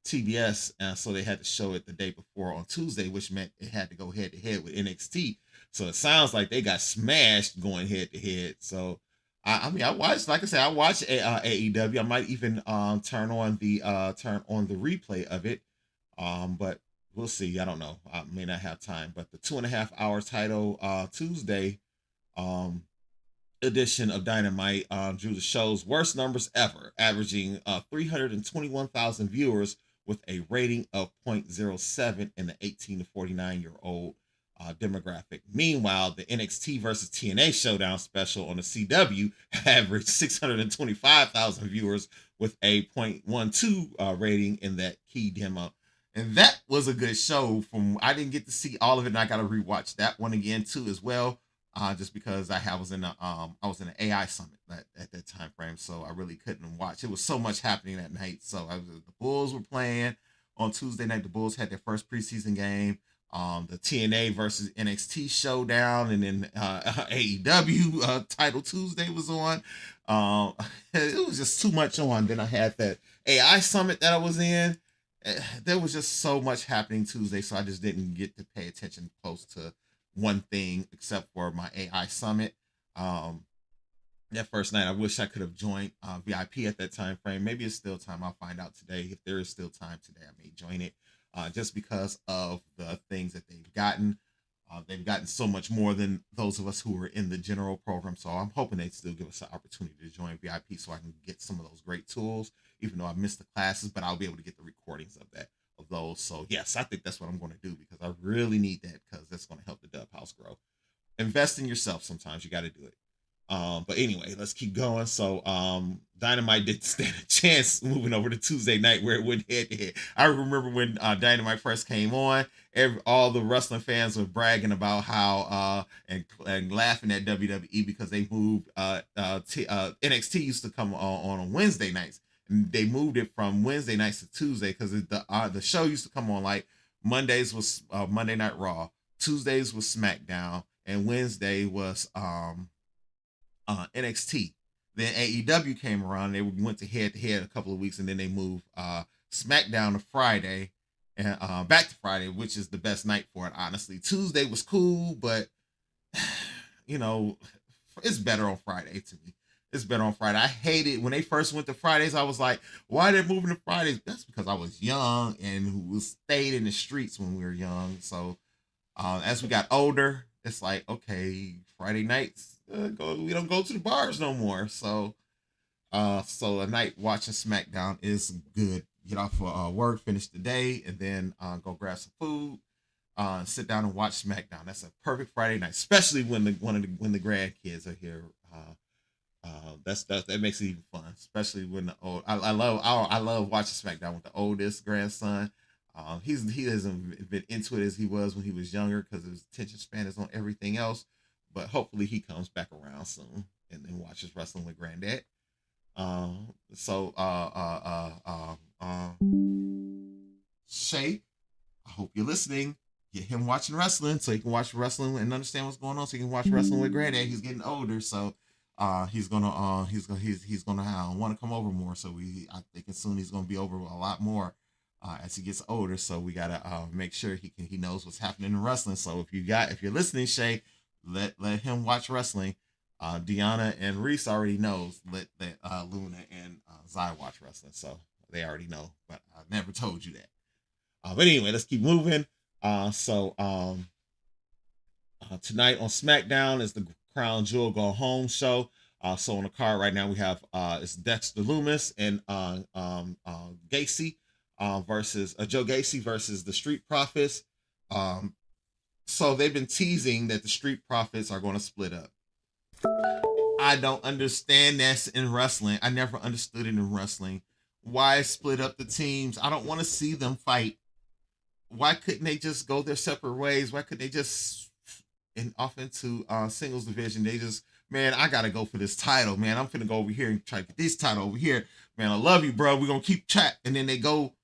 TBS, and so they had to show it the day before on Tuesday, which meant it had to go head to head with NXT. So it sounds like they got smashed going head to head. So I mean, I watched, like I said, I watched AEW. I might even turn on the replay of it, but we'll see. I don't know. I may not have time. But the 2.5 hour title Tuesday edition of Dynamite drew the show's worst numbers ever, averaging 321,000 viewers with a rating of 0.07 in the 18 to 49-year-old demographic. Meanwhile, the NXT versus TNA Showdown special on the CW averaged 625,000 viewers with a 0.12 rating in that key demo. And that was a good show. I didn't get to see all of it, and I got to rewatch that one again too as well. Just because I was in an AI summit at that time frame, so I really couldn't watch. It was so much happening that night. So the Bulls were playing on Tuesday night. The Bulls had their first preseason game. The TNA versus NXT showdown, and then AEW title Tuesday was on. It was just too much on. Then I had that AI summit that I was in. There was just so much happening Tuesday, so I just didn't get to pay attention close to one thing except for my AI summit. That first night, I wish I could have joined VIP at that time frame. Maybe it's still time. I'll find out today. If there is still time today, I may join it, just because of the things that they've gotten. They've gotten so much more than those of us who were in the general program. So I'm hoping they still give us an opportunity to join VIP so I can get some of those great tools, even though I missed the classes, but I'll be able to get the recordings of those. So yes, I think that's what I'm going to do, because I really need that, because that's going to help the Dub House grow. Invest in yourself. Sometimes you got to do it. But anyway, let's keep going. So Dynamite didn't stand a chance moving over to Tuesday night, where it went head to head. I remember when Dynamite first came on, all the wrestling fans were bragging about how and laughing at WWE because they moved NXT used to come on Wednesday nights. And they moved it from Wednesday nights to Tuesday, because the show used to come on like Mondays was Monday Night Raw, Tuesdays was SmackDown, and Wednesday was NXT. Then AEW came around. They went to head a couple of weeks, and then they moved SmackDown to Friday, and back to Friday, which is the best night for it. Honestly, Tuesday was cool, but it's better on Friday to me. It's better on Friday. I hated when they first went to Fridays. I was like, why are they moving to Fridays? That's because I was young and stayed in the streets when we were young. So as we got older, it's like, okay, Friday nights, we don't go to the bars no more. So a night watching SmackDown is good. Get off for work, finish the day, and then go grab some food, sit down and watch SmackDown. That's a perfect Friday night, especially when the grandkids are here. That makes it even fun, especially when the old. I love watching SmackDown with the oldest grandson. He hasn't been into it as he was when he was younger, because his attention span is on everything else. But hopefully he comes back around soon and then watches wrestling with Granddad. Shay, I hope you're listening. Get him watching wrestling so he can watch wrestling and understand what's going on, so he can watch wrestling with Granddad. He's getting older, so he's gonna want to come over more. So I think soon he's gonna be over a lot more as he gets older. So we gotta make sure he knows what's happening in wrestling. So if you're listening, Shay, let him watch wrestling. Deanna and Reese already knows. Let Luna and Zai watch wrestling, so they already know. But I never told you that. But anyway, let's keep moving. Tonight on SmackDown is the Crown Jewel Go Home show. So on the card right now we have it's Dexter Lumis and Gacy versus Joe Gacy versus the Street Profits. So they've been teasing that the Street Profits are going to split up. I don't understand that in wrestling. I never understood it in wrestling. Why split up the teams? I don't want to see them fight. Why couldn't they just go their separate ways? Why couldn't they just off into singles division? They just, man, I gotta go for this title, man. I'm finna go over here and try to get this title over here. Man, I love you, bro. We're gonna keep track. And then they go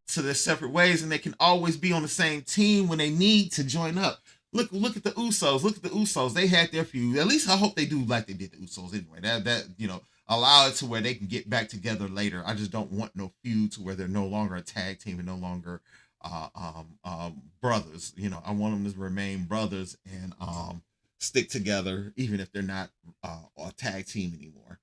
to their separate ways, and they can always be on the same team when they need to join up. Look at the Usos. Look at the Usos. They had their feud. At least I hope they do like they did the Usos anyway. That allow it to where they can get back together later. I just don't want no feud to where they're no longer a tag team and no longer brothers. I want them to remain brothers and stick together even if they're not a tag team anymore.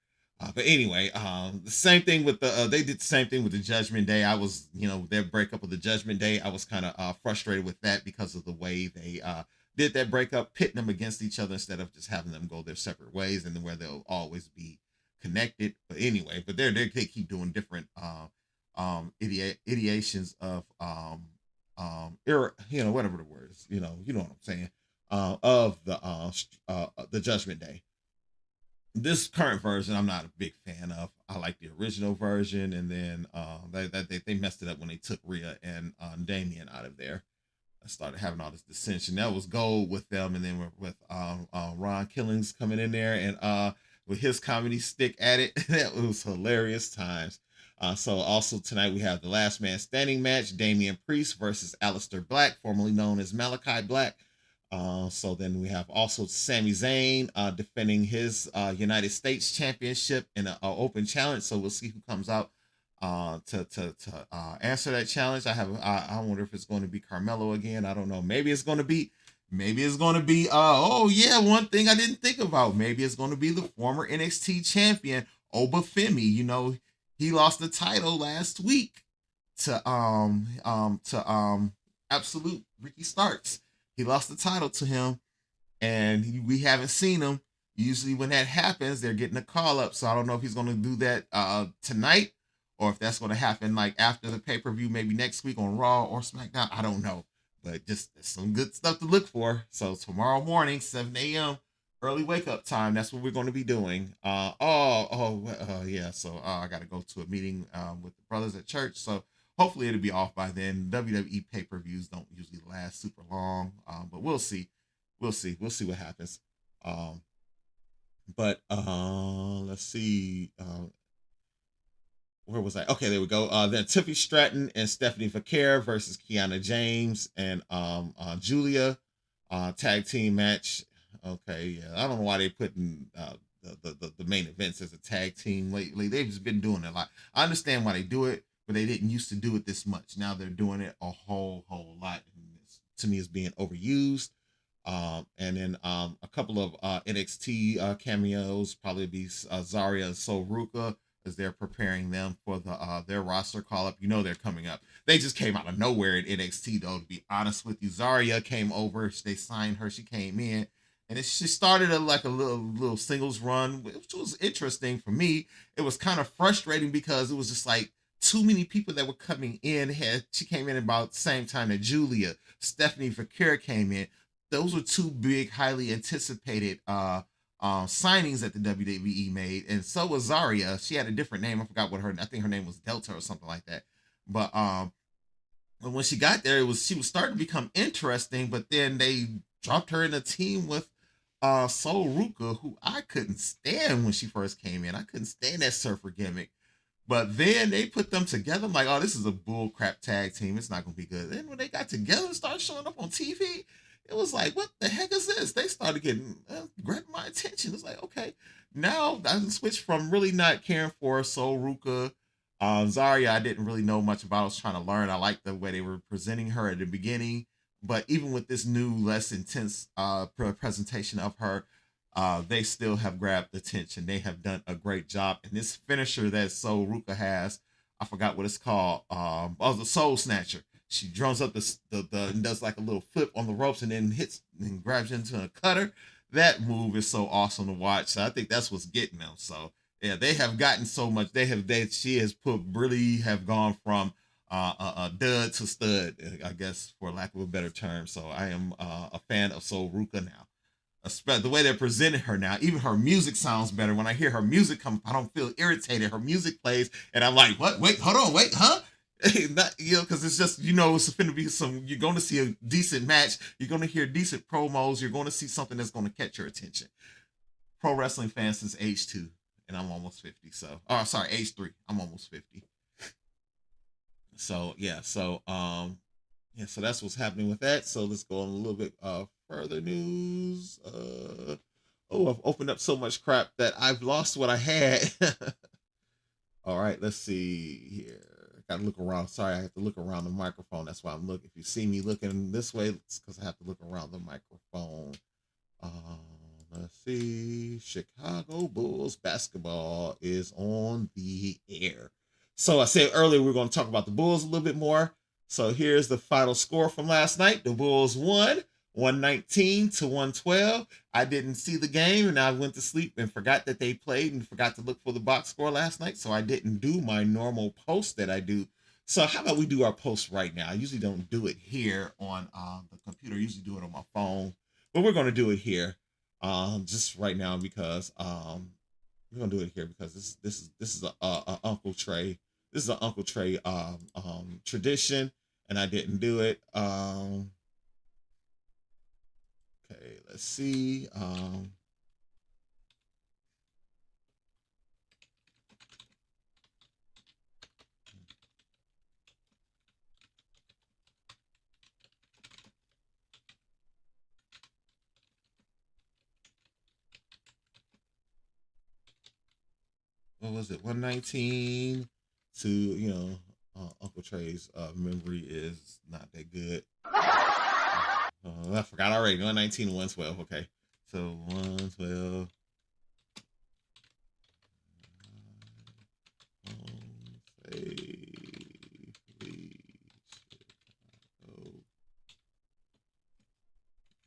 But anyway, the same thing with they did the same thing with the Judgment Day. I was, their breakup of the Judgment Day, I was kind of frustrated with that because of the way they did that breakup, pitting them against each other instead of just having them go their separate ways, and then where they'll always be connected. But anyway, they keep doing different ideations of whatever the word is, you know what I'm saying, of the Judgment Day. This current version I'm not a big fan of. I like the original version, and then they messed it up when they took Rhea and Damian out of there. I started having all this dissension. That was gold with them, and then with Ron Killings coming in there and with his comedy stick at it, that was hilarious times. So also tonight we have the Last Man Standing match, Damian Priest versus Aleister Black, formerly known as Malachi Black. So then we have also Sami Zayn defending his United States Championship in an open challenge. So we'll see who comes out to answer that challenge. I wonder if it's going to be Carmelo again. I don't know. Maybe it's going to be one thing I didn't think about. Maybe it's going to be the former NXT champion Obafemi. He lost the title last week to Absolute Ricky Starks. He lost the title to him, and we haven't seen him. Usually when that happens, they're getting a call up. So I don't know if he's going to do that tonight, or if that's going to happen like after the pay-per-view, maybe next week on Raw or SmackDown. I don't know, but just some good stuff to look for. So tomorrow morning, 7 a.m., early wake-up time, that's what we're going to be doing. Yeah. So I got to go to a meeting with the brothers at church. So hopefully it'll be off by then. WWE pay-per-views don't usually last super long, but we'll see. We'll see what happens. Let's see. Where was I? Okay, there we go. Then Tiffany Stratton and Stephanie Vaquer versus Kiana James and Julia, tag team match. Okay, yeah, I don't know why they putting the main events as a tag team lately. They've just been doing it a lot. I understand why they do it, but they didn't used to do it this much. Now they're doing it a whole lot. And to me, it's being overused. And then a couple of NXT cameos, probably be Zarya and Sol Ruka, as they're preparing them for their roster call up. They're coming up. They just came out of nowhere in NXT, though, to be honest with you. Zarya came over. They signed her. She came in. And she started a little singles run, which was interesting for me. It was kind of frustrating because it was just like too many people that were coming in. She came in about the same time that Julia. Stephanie Vaquer came in. Those were two big, highly anticipated signings that the WWE made. And so was Zarya. She had a different name. I forgot I think her name was Delta or something like that. But when she got there, she was starting to become interesting, but then they dropped her in a team with Sol Ruka, who I couldn't stand when she first came in. I couldn't stand that surfer gimmick. But then they put them together. I'm like, oh, this is a bull crap tag team. It's not going to be good. Then when they got together and started showing up on TV, it was like, what the heck is this? They started getting grabbing my attention. It's like, okay, now I switched from really not caring for Soul Ruka. Zarya, I didn't really know much about. I was trying to learn. I liked the way they were presenting her at the beginning, but even with this new, less intense presentation of her, they still have grabbed attention. They have done a great job. And this finisher that Soul Ruka has, I forgot what it's called. The Soul Snatcher. She drums up the and does like a little flip on the ropes and then hits and grabs into a cutter. That move is so awesome to watch. So I think that's what's getting them. So yeah, they have gotten so much. She has really have gone from a dud to stud, I guess, for lack of a better term. So I am a fan of Soul Ruka now. The way they're presenting her now, even her music sounds better. When I hear her music come, I don't feel irritated. Her music plays, and I'm like, what? Wait, hold on, wait, huh? Not, because it's just, it's going to be you're going to see a decent match. You're going to hear decent promos. You're going to see something that's going to catch your attention. Pro wrestling fan since age 2, and I'm almost 50. So, age 3. I'm almost 50. So, yeah. So, so that's what's happening with that. So let's go on a little bit further news. I've opened up so much crap that I've lost what I had. All right, let's see here. Gotta look around. Sorry, I have to look around the microphone. That's why I'm looking. If you see me looking this way, it's because I have to look around the microphone. Let's see. Chicago Bulls basketball is on the air. So I said earlier we're going to talk about the Bulls a little bit more. So here's the final score from last night. The Bulls won 119-112. I didn't see the game, and I went to sleep and forgot that they played and forgot to look for the box score last night. So I didn't do my normal post that I do. So how about we do our post right now? I usually don't do it here on the computer. I usually do it on my phone, but we're going to do it here just right now because we're going to do it here because this is a Uncle Trey. This is an Uncle Trey tradition, and I didn't do it. Okay, let's see. What was it? 119 to, Uncle Trey's memory is not that good. I forgot already. 119 and 112. Okay. So 112.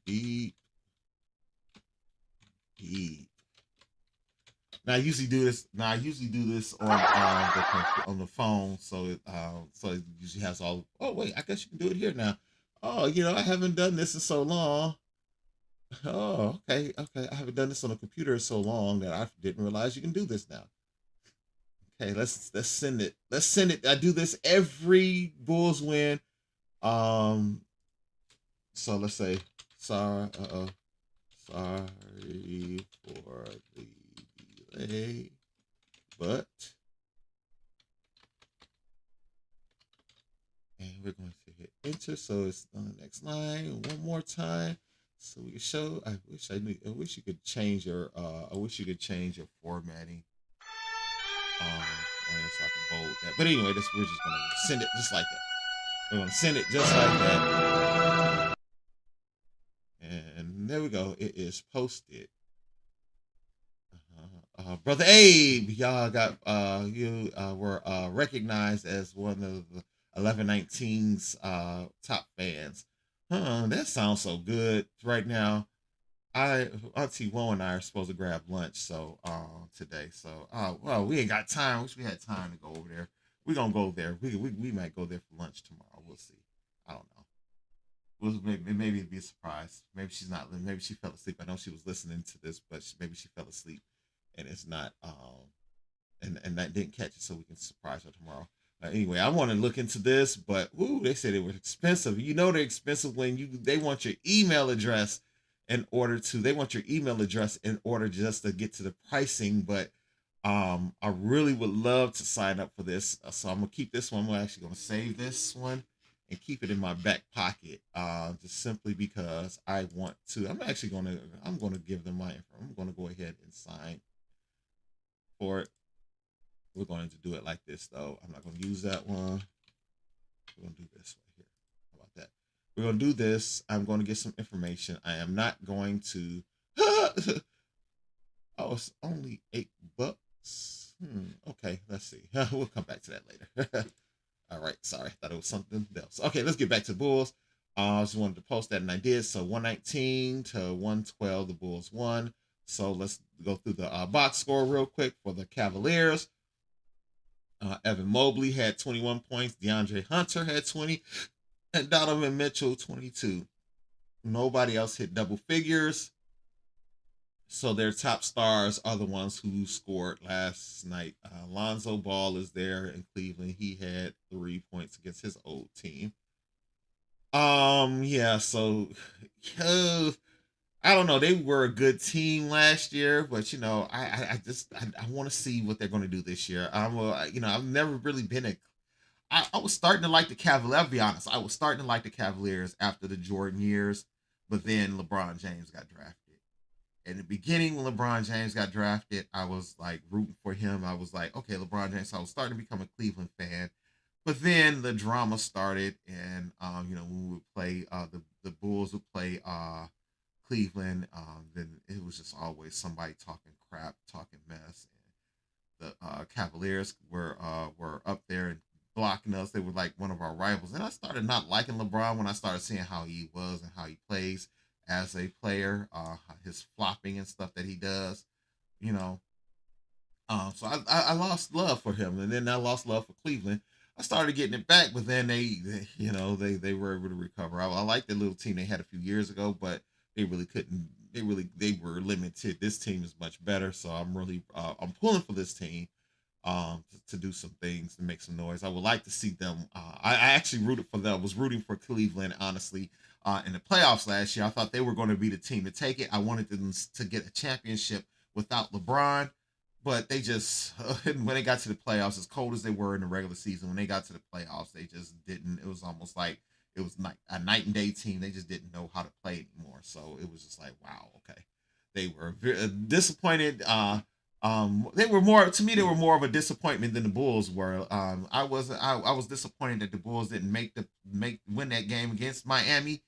Deep. Now I usually do this. On the phone, so it usually has all. Oh wait, I guess you can do it here now. Oh, I haven't done this in so long. Oh, okay. I haven't done this on a computer so long that I didn't realize you can do this now. Okay, let's send it. Let's send it. I do this every Bulls win. So let's say sorry. Sorry for the delay, but and we're going to hit enter. So it's on the next line one more time. So we can show. I wish you could change your. I wish you could change your formatting. So I can bold that. But anyway, we're just gonna send it just like that. We're gonna send it just like that. And there we go. It is posted. Brother Abe, y'all got you were recognized as one of the 1119's top fans. That sounds so good right now. Auntie Wo and I are supposed to grab lunch today. So well, we ain't got time. Wish we had time to go over there. We're gonna go there. We might go there for lunch tomorrow. We'll see. I don't know. Maybe it'd be a surprise. Maybe she's not. Maybe she fell asleep. I know she was listening to this, but maybe she fell asleep, and it's not. And that didn't catch it, so we can surprise her tomorrow. Anyway, I want to look into this, but they said it was expensive. They're expensive when they want your email address in order just to get to the pricing. But I really would love to sign up for this, so I'm gonna keep this one. I'm actually gonna save this one and keep it in my back pocket, just simply because I want to. I'm gonna give them my info. I'm gonna go ahead and sign for it. We're going to do it like this though. I'm not gonna use that one. We're gonna do this right here. How about that? We're gonna do this. I'm gonna get some information. I am not going to. Oh, it's only $8. Okay, let's see. We'll come back to that later. All right, sorry, thought it was something else. Okay, let's get back to the Bulls. I just wanted to post that, and I did. So 119 to 112, the Bulls won. So let's go through the box score real quick for the Cavaliers. Evan Mobley had 21 points. DeAndre Hunter had 20, and Donovan Mitchell 22. Nobody else hit double figures. So their top stars are the ones who scored last night. Lonzo Ball is there in Cleveland. He had 3 points against his old team. Yeah, so I don't know. They were a good team last year, but I want to see what they're going to do this year. I've never really been I was starting to like the Cavaliers. I'll be honest. I was starting to like the Cavaliers after the Jordan years, but then LeBron James got drafted. In the beginning, when LeBron James got drafted, I was like rooting for him. I was like, okay, LeBron James. So I was starting to become a Cleveland fan. But then the drama started, and when we would play, the Bulls would play Cleveland. Then it was just always somebody talking crap, talking mess. And the Cavaliers were up there and blocking us. They were like one of our rivals, and I started not liking LeBron when I started seeing how he was and how he plays as a player, his flopping and stuff that he does, you know. So I lost love for him, and then I lost love for Cleveland. I started getting it back, but then they were able to recover. I like the little team they had a few years ago, but they really couldn't. They were limited. This team is much better, so I'm pulling for this team to do some things to make some noise. I would like to see them. I actually rooted for them. Was rooting for Cleveland, honestly, in the playoffs last year. I thought they were going to be the team to take it. I wanted them to get a championship without LeBron, but they just when they got to the playoffs, as cold as they were in the regular season, when they got to the playoffs, they just didn't. It was almost like it was like a night and day team. They just didn't know how to play anymore. So it was just like, wow, okay. They were very disappointed. They were more to me. They were more of a disappointment than the Bulls were. I was disappointed that the Bulls didn't win that game against Miami,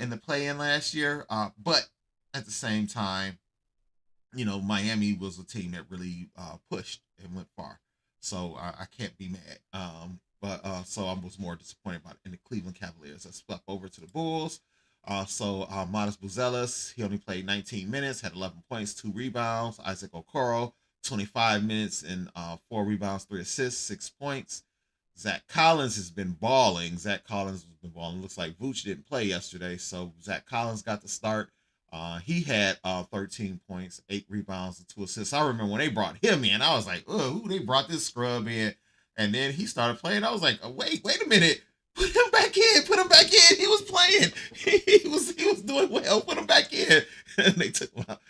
in the play-in last year. But at the same time, Miami was a team that really pushed and went far. So I can't be mad. But so I was more disappointed about it in the Cleveland Cavaliers. I swept over to the Bulls. Modest Buzelis, he only played 19 minutes, had 11 points, 2 rebounds. Isaac Okoro, 25 minutes and 4 rebounds, 3 assists, 6 points. Zach Collins has been balling. Looks like Vooch didn't play yesterday, so Zach Collins got the start. He had 13 points, 8 rebounds, and 2 assists. I remember when they brought him in, I was like, oh, who they brought this scrub in? And then he started playing. I was like, oh, wait a minute. Put him back in. He was playing. He was doing well. Put him back in. And they took him out.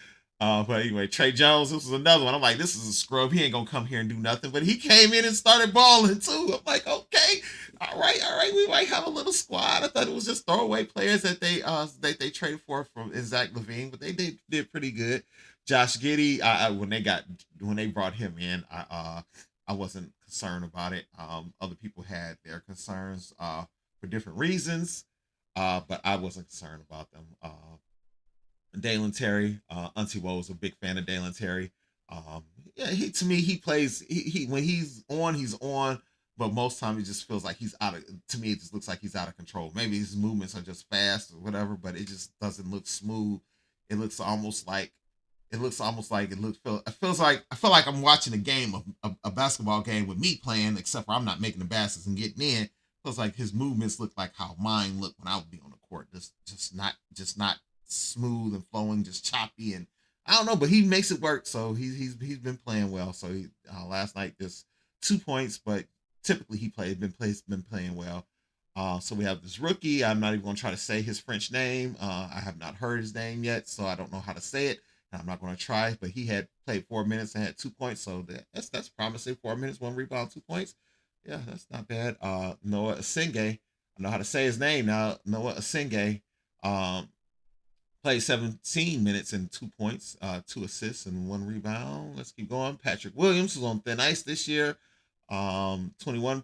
But anyway, Trey Jones, this was another one. I'm like, this is a scrub. He ain't gonna come here and do nothing. But he came in and started balling too. I'm like, okay, all right. We might have a little squad. I thought it was just throwaway players that they traded for from Zach LaVine, but they did pretty good. Josh Giddey, when they brought him in, I wasn't concerned about it. Other people had their concerns for different reasons, but I wasn't concerned about them. Dalen Terry, Auntie Woe was a big fan of Dalen Terry. Yeah, he plays. He when he's on, but most time it just feels like he's out of. To me, it just looks like he's out of control. Maybe his movements are just fast or whatever, but it just doesn't look smooth. It looks almost like I feel like I'm watching a basketball game with me playing, except for I'm not making the baskets and getting in. Feels like his movements look like how mine look when I would be on the court. Just not smooth and flowing, just choppy, and I don't know, but he makes it work. So he's been playing well. So last night just 2 points, but typically been playing well. So we have this rookie. I'm not even going to try to say his French name. I have not heard his name yet, so I don't know how to say it. I'm not going to try, but he had played 4 minutes and had 2 points, so that's promising. 4 minutes, 1 rebound, 2 points. Yeah, that's not bad. Noah Asenge, I know how to say his name now. Noah Asenge. Um, Played 17 minutes and 2 points, 2 assists and 1 rebound. Let's keep going. Patrick Williams was on thin ice this year. 21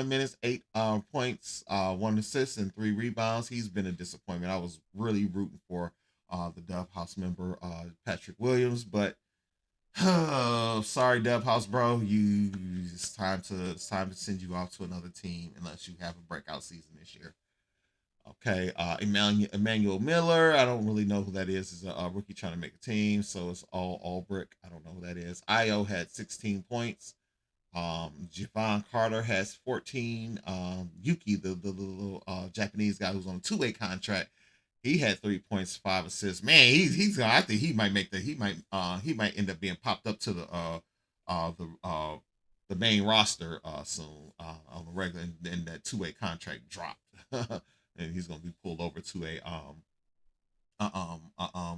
minutes, 8 points, 1 assist and 3 rebounds. He's been a disappointment. I was really rooting for the Dub House member Patrick Williams, but sorry, Dub House bro, it's time to send you off to another team unless you have a breakout season this year. Okay, Emmanuel Miller. I don't really know who that is. Is a rookie trying to make a team, so it's all brick. I don't know who that is. Io had 16 points. Javon Carter has 14. Yuki, the little Japanese guy who's on a 2-way contract, he had 3 points, 5 assists. Man, he's I think he might he might end up being popped up to the main roster soon on the regular, and that 2-way contract dropped. And he's going to be pulled over to a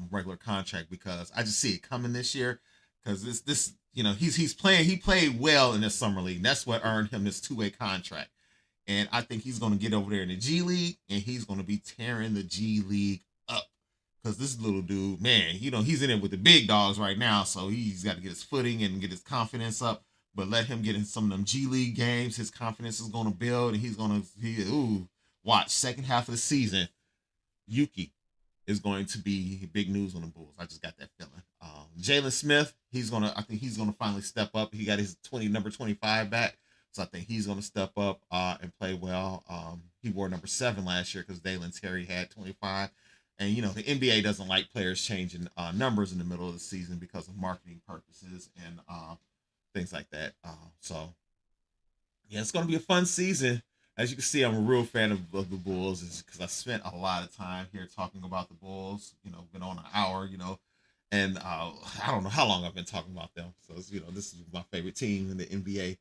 regular contract because I just see it coming this year because this he played well in the summer league. That's what earned him this 2-way contract, and I think he's going to get over there in the G League and he's going to be tearing the G League up because this little dude, man, he's in it with the big dogs right now, so he's got to get his footing and get his confidence up. But let him get in some of them G League games, his confidence is going to build, and he's going to watch second half of the season. Yuki is going to be big news on the Bulls. I just got that feeling. Jalen Smith, I think he's gonna finally step up. He got his number 25 back, so I think he's gonna step up and play well. He wore number 7 last year because Dalen Terry had 25. And the NBA doesn't like players changing numbers in the middle of the season because of marketing purposes and things like that. So yeah, it's gonna be a fun season. As you can see, I'm a real fan of the Bulls, is because I spent a lot of time here talking about the Bulls. Been on an hour, and I don't know how long I've been talking about them. So this is my favorite team in the NBA.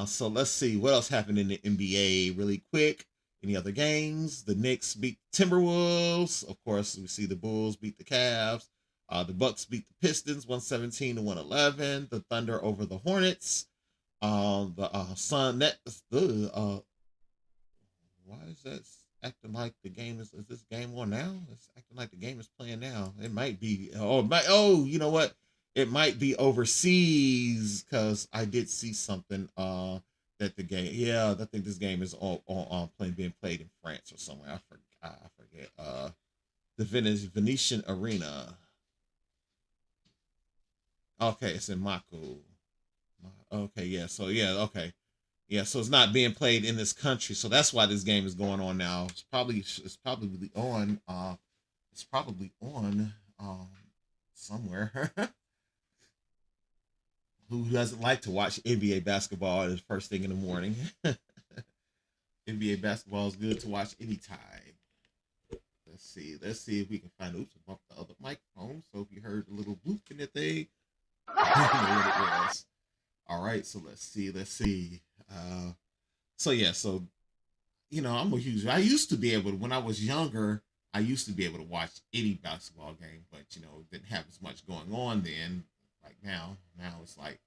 So let's see what else happened in the NBA really quick. Any other games? The Knicks beat Timberwolves. Of course, we see the Bulls beat the Cavs. The Bucks beat the Pistons 117-111. The Thunder over the Hornets. The Sun net. Why is that acting like the game is this game on now? It's acting like the game is playing now. It might be. You know what? It might be overseas because I did see something that the game. Yeah, I think this game is being played in France or somewhere. I forget. The Venetian Arena. Okay, it's in Mako. Okay, yeah. So yeah, okay. Yeah, so it's not being played in this country, so that's why this game is going on now. It's probably on. It's probably on somewhere. Who doesn't like to watch NBA basketball the first thing in the morning? NBA basketball is good to watch anytime. Let's see if we can find. Oops, I bumped the other microphone. So if you heard a little bloop in the thing, you know what it was. All right, so let's see. I used to be able to, when I was younger, I used to be able to watch any basketball game, but didn't have as much going on then. Like now it's like,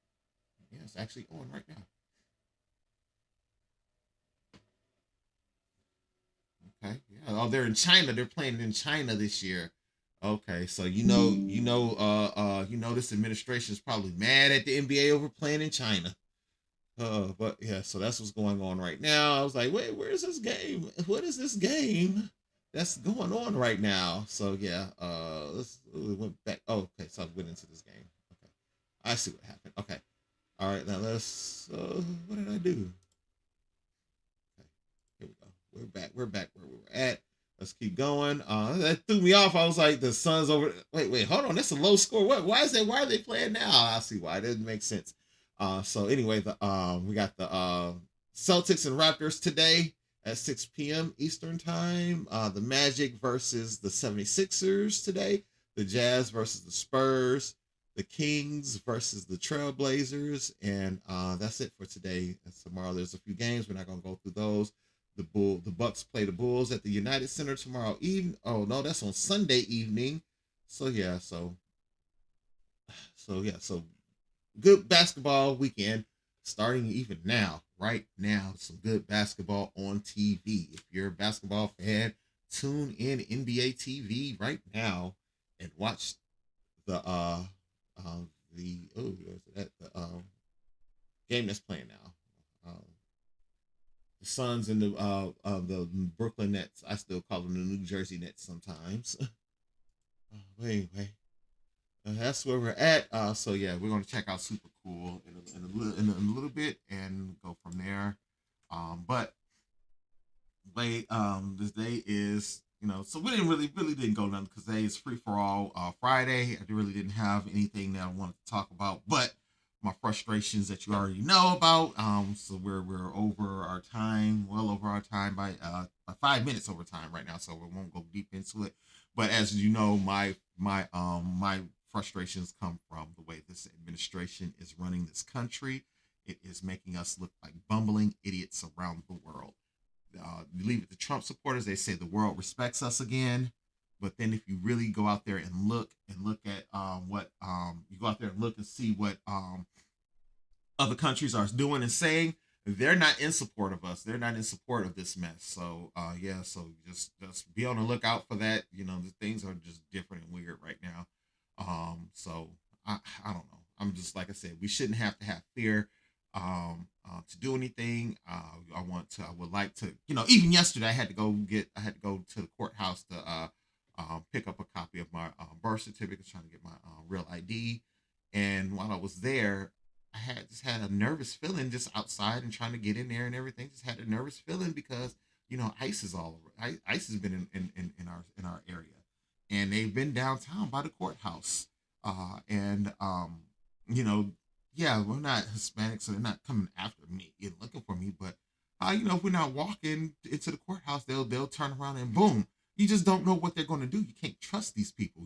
yeah, it's actually on right now. Okay, yeah. Oh, they're in China. They're playing in China this year. Okay, so this administration is probably mad at the NBA over playing in China. But yeah, so that's what's going on right now. I was like, wait, where is this game? What is this game that's going on right now? So yeah, we went back. Oh, okay, so I went into this game. Okay, I see what happened. Okay, all right, now let's. What did I do? Okay, here we go. We're back where we were at. Let's keep going. That threw me off. I was like, the Suns over. Wait, hold on. That's a low score. What? Why is that? Why are they playing now? I see why. It doesn't make sense. So anyway, we got the Celtics and Raptors today at 6 p.m. Eastern time. The Magic versus the 76ers today. The Jazz versus the Spurs. The Kings versus the Trailblazers. And that's it for today. And tomorrow there's a few games. We're not going to go through those. The Bucks play the Bulls at the United Center tomorrow evening. Oh no, that's on Sunday evening. So yeah, so good basketball weekend. starting even now, right now, some good basketball on TV. If you're a basketball fan, tune in NBA TV right now and watch the game that's playing now. The Suns and the Brooklyn Nets. I still call them the New Jersey Nets sometimes. But anyway, that's where we're at. So yeah, we're gonna check out Super Cool in a little bit and go from there. But late this day is, so we didn't really didn't go none because today is free for all Friday. I really didn't have anything that I wanted to talk about, but my frustrations that you already know about. So we're over our time, well over our time by 5 minutes over time right now, so we won't go deep into it. But as you know, my frustrations come from the way this administration is running this country. It is making us look like bumbling idiots around the world. You leave it to Trump supporters, they say the world respects us again. But then if you really go out there and look at what you go out there and look and see what other countries are doing and saying, they're not in support of us. They're not in support of this mess. So yeah, so just be on the lookout for that. The things are just different and weird right now. So I don't know. I'm just, like I said, we shouldn't have to have fear to do anything. I would like to, even yesterday I had to go to the courthouse to pick up a copy of my birth certificate, trying to get my real ID. And while I was there, I had a nervous feeling just outside and trying to get in there and everything. Just had a nervous feeling because ICE is all over. ICE has been in our area, and they've been downtown by the courthouse. And yeah, we're not Hispanic, so they're not coming after me and looking for me. But if we're not walking into the courthouse, they'll turn around and boom. You just don't know what they're going to do. You can't trust these people.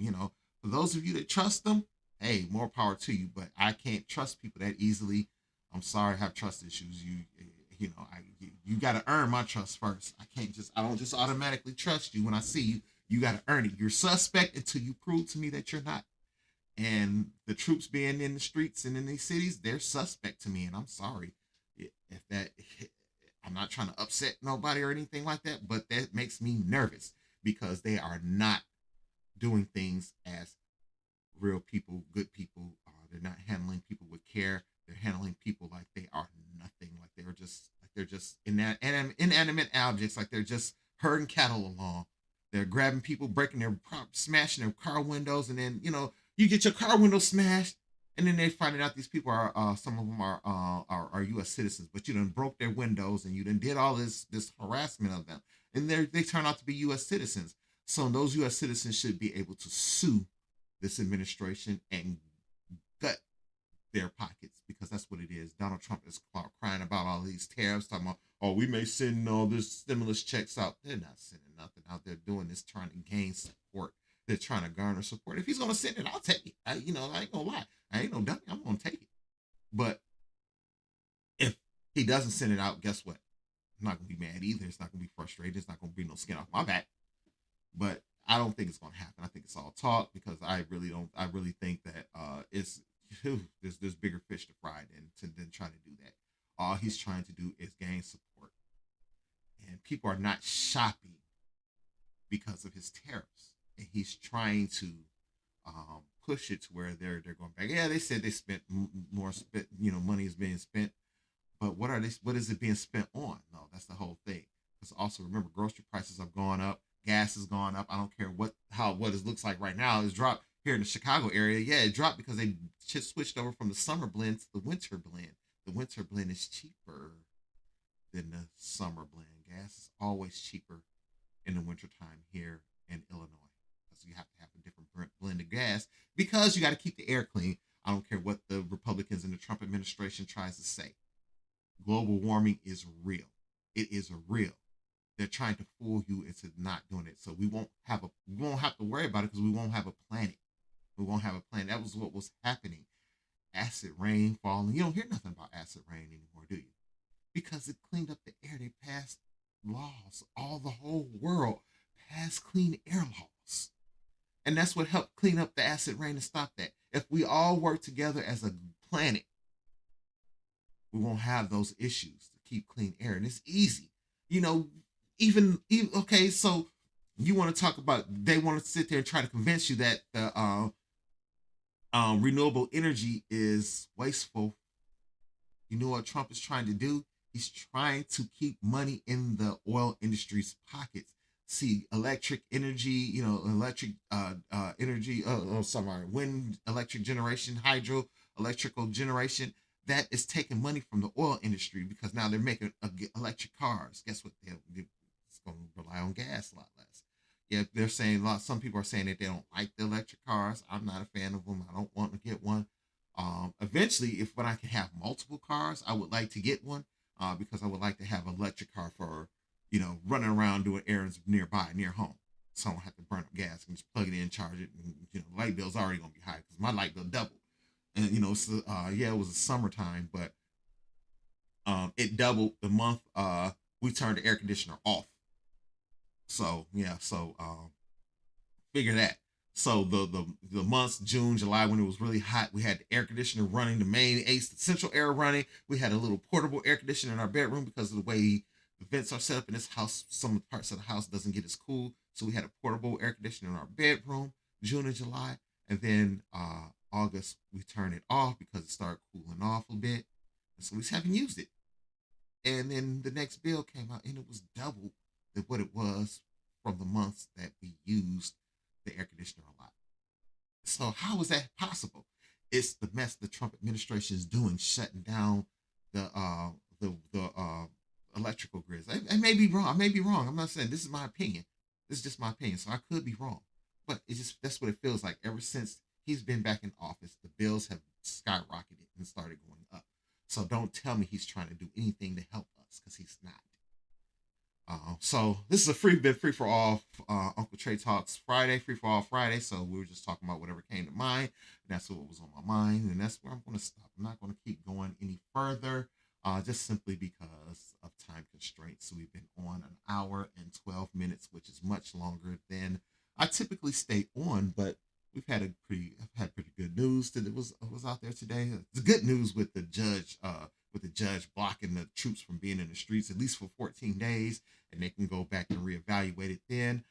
For those of you that trust them, hey, more power to you. But I can't trust people that easily. I'm sorry, I have trust issues. You got to earn my trust first. I don't just automatically trust you when I see you. You got to earn it. You're suspect until you prove to me that you're not. And the troops being in the streets and in these cities, they're suspect to me. And I'm sorry I'm not trying to upset nobody or anything like that, but that makes me nervous because they are not doing things as real people, good people. They're not handling people with care. They're handling people like they are nothing, like they're just inanimate objects, like they're just herding cattle along. They're grabbing people, smashing their car windows, and then you get your car window smashed, and then they finding out these people are some of them are U.S. citizens, but you done broke their windows and you done did all this harassment of them, and they turn out to be U.S. citizens. So those U.S. citizens should be able to sue this administration and gut their pockets, because that's what it is. Donald Trump is crying about all these tariffs, talking about, oh, we may send all this stimulus checks out. They're not sending nothing out. They're doing this trying to gain support. They're trying to garner support. If he's gonna send it, I'll take it. I ain't gonna lie. I ain't no dummy. I'm gonna take it. But if he doesn't send it out, guess what? I'm not gonna be mad either. It's not gonna be frustrated. It's not gonna be no skin off my back. But I don't think it's gonna happen. I think it's all talk, because I really don't. I really think that there's bigger fish to fry than trying to do that. All he's trying to do is gain support, and people are not shopping because of his tariffs. And he's trying to push it to where they're going back. Yeah, they said they spent more. Money is being spent, but what is it being spent on? No, that's the whole thing. Because also remember, grocery prices have gone up, gas has gone up. I don't care what it looks like right now. It's dropped here in the Chicago area. Yeah, it dropped because they just switched over from the summer blend to the winter blend. The winter blend is cheaper than the summer blend. Gas is always cheaper in the wintertime here in Illinois. So you have to have a different blend of gas because you got to keep the air clean. I don't care what the Republicans and the Trump administration tries to say. Global warming is real. It is real. They're trying to fool you into not doing it. So we won't have to worry about it because we won't have a planet. We won't have a planet. That was what was happening. Acid rain falling. You don't hear nothing about acid rain anymore, do you? Because it cleaned up the air. They passed laws. The whole world passed clean air laws. And that's what helped clean up the acid rain and stop that. If we all work together as a planet, We won't have those issues to keep clean air, and it's easy. You know, even okay. So you want to talk about? They want to sit there and try to convince you that the renewable energy is wasteful. You know what Trump is trying to do? He's trying to keep money in the oil industry's pockets. See, electric energy, electric energy, sorry, wind, electric generation, hydro, electrical generation, that is taking money from the oil industry because now they're making electric cars. Guess what? It's going to rely on gas a lot less. Yeah, they're saying some people are saying that they don't like the electric cars. I'm not a fan of them. I don't want to get one. Eventually, if when I can have multiple cars, I would like to get one because I would like to have an electric car for, running around doing errands near home. So I don't have to burn up gas. I can just plug it in, charge it, and the light bill's already gonna be high because my light bill doubled. And it was a summertime, but it doubled the month we turned the air conditioner off. So yeah, figure that. So the months June, July, when it was really hot, we had the air conditioner running, the main AC, the central air running. We had a little portable air conditioner in our bedroom because of the way the vents are set up in this house. Some parts of the house doesn't get as cool, so we had a portable air conditioner in our bedroom, June and July, and then August we turned it off because it started cooling off a bit, and so we just haven't used it. And then the next bill came out, and it was double than what it was from the months that we used the air conditioner a lot. So how is that possible? It's the mess the Trump administration is doing, shutting down the electrical grids. I may be wrong. I may be wrong. I'm not saying this is my opinion. This is just my opinion. So I could be wrong, but it's just that's what it feels like. Ever since he's been back in office, the bills have skyrocketed and started going up. So don't tell me he's trying to do anything to help us because he's not. So this is been free for all Uncle Trey Talks Friday, free for all Friday. So we were just talking about whatever came to mind. And that's what was on my mind, and that's where I'm going to stop. I'm not going to keep going any further, just simply because of time constraints. So we've been on an hour and 12 minutes, which is much longer than I typically stay on. But I've had pretty good news that was out there today. The good news with the judge blocking the troops from being in the streets at least for 14 days, and they can go back and reevaluate it then.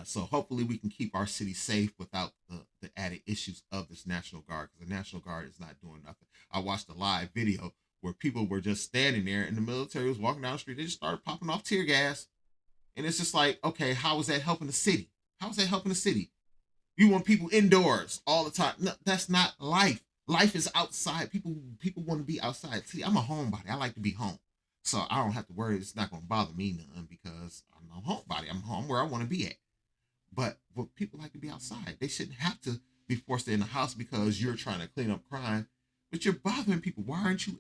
So hopefully we can keep our city safe without the added issues of this National Guard, because the National Guard is not doing nothing. I watched a live video where people were just standing there and the military was walking down the street. They just started popping off tear gas. And it's just like, okay, how is that helping the city? How is that helping the city? You want people indoors all the time. No, that's not life. Life is outside. People want to be outside. See, I'm a homebody. I like to be home. So I don't have to worry. It's not going to bother me none because I'm a homebody. I'm home where I want to be at. But people like to be outside. They shouldn't have to be forced in the house because you're trying to clean up crime. But you're bothering people. Why aren't you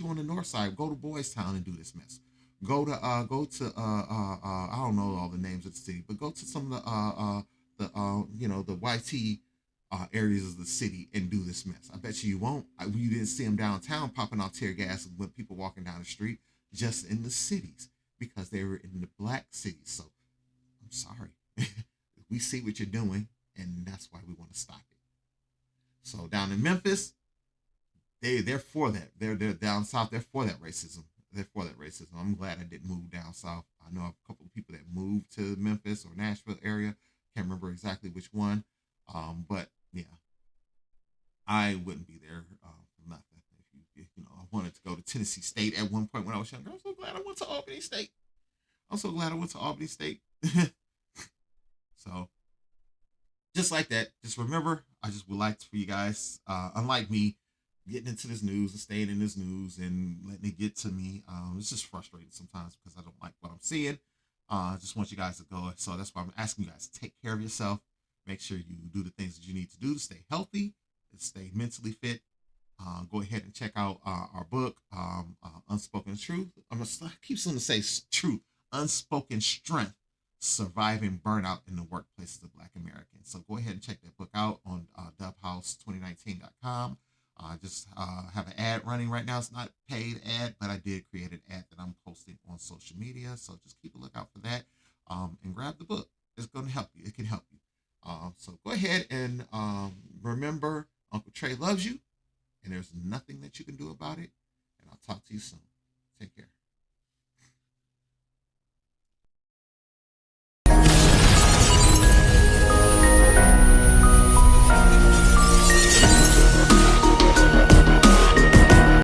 on the north side? Go to Boys Town and do this mess. Go to I don't know all the names of the city, but go to some of the YT areas of the city and do this mess. I bet you won't. You didn't see them downtown popping out tear gas with people walking down the street, just in the cities because they were in the black cities. So I'm sorry. We see what you're doing, and that's why we want to stop it. So down in Memphis, they're for that. They're down south. They're for that racism. I'm glad I didn't move down south. I know a couple of people that moved to Memphis or Nashville area. Can't remember exactly which one. But yeah, I wouldn't be there for nothing. If I wanted to go to Tennessee State at one point when I was younger. I'm so glad I went to Albany State. So just like that, just remember, I just would like for you guys, unlike me, getting into this news and staying in this news and letting it get to me. It's just frustrating sometimes because I don't like what I'm seeing. I just want you guys to go. So that's why I'm asking you guys to take care of yourself. Make sure you do the things that you need to do to stay healthy, to stay mentally fit. Go ahead and check out our book, Unspoken Truth. I keep saying to say truth, Unspoken Strength, Surviving Burnout in the Workplaces of Black Americans. So go ahead and check that book out on dubhouse2019.com. Just have an ad running right now. It's not a paid ad, but I did create an ad that I'm posting on social media. So just keep a lookout for that and grab the book. It's going to help you. It can help you. So go ahead and remember, Uncle Trey loves you. and there's nothing that you can do about it. And I'll talk to you soon. Take care.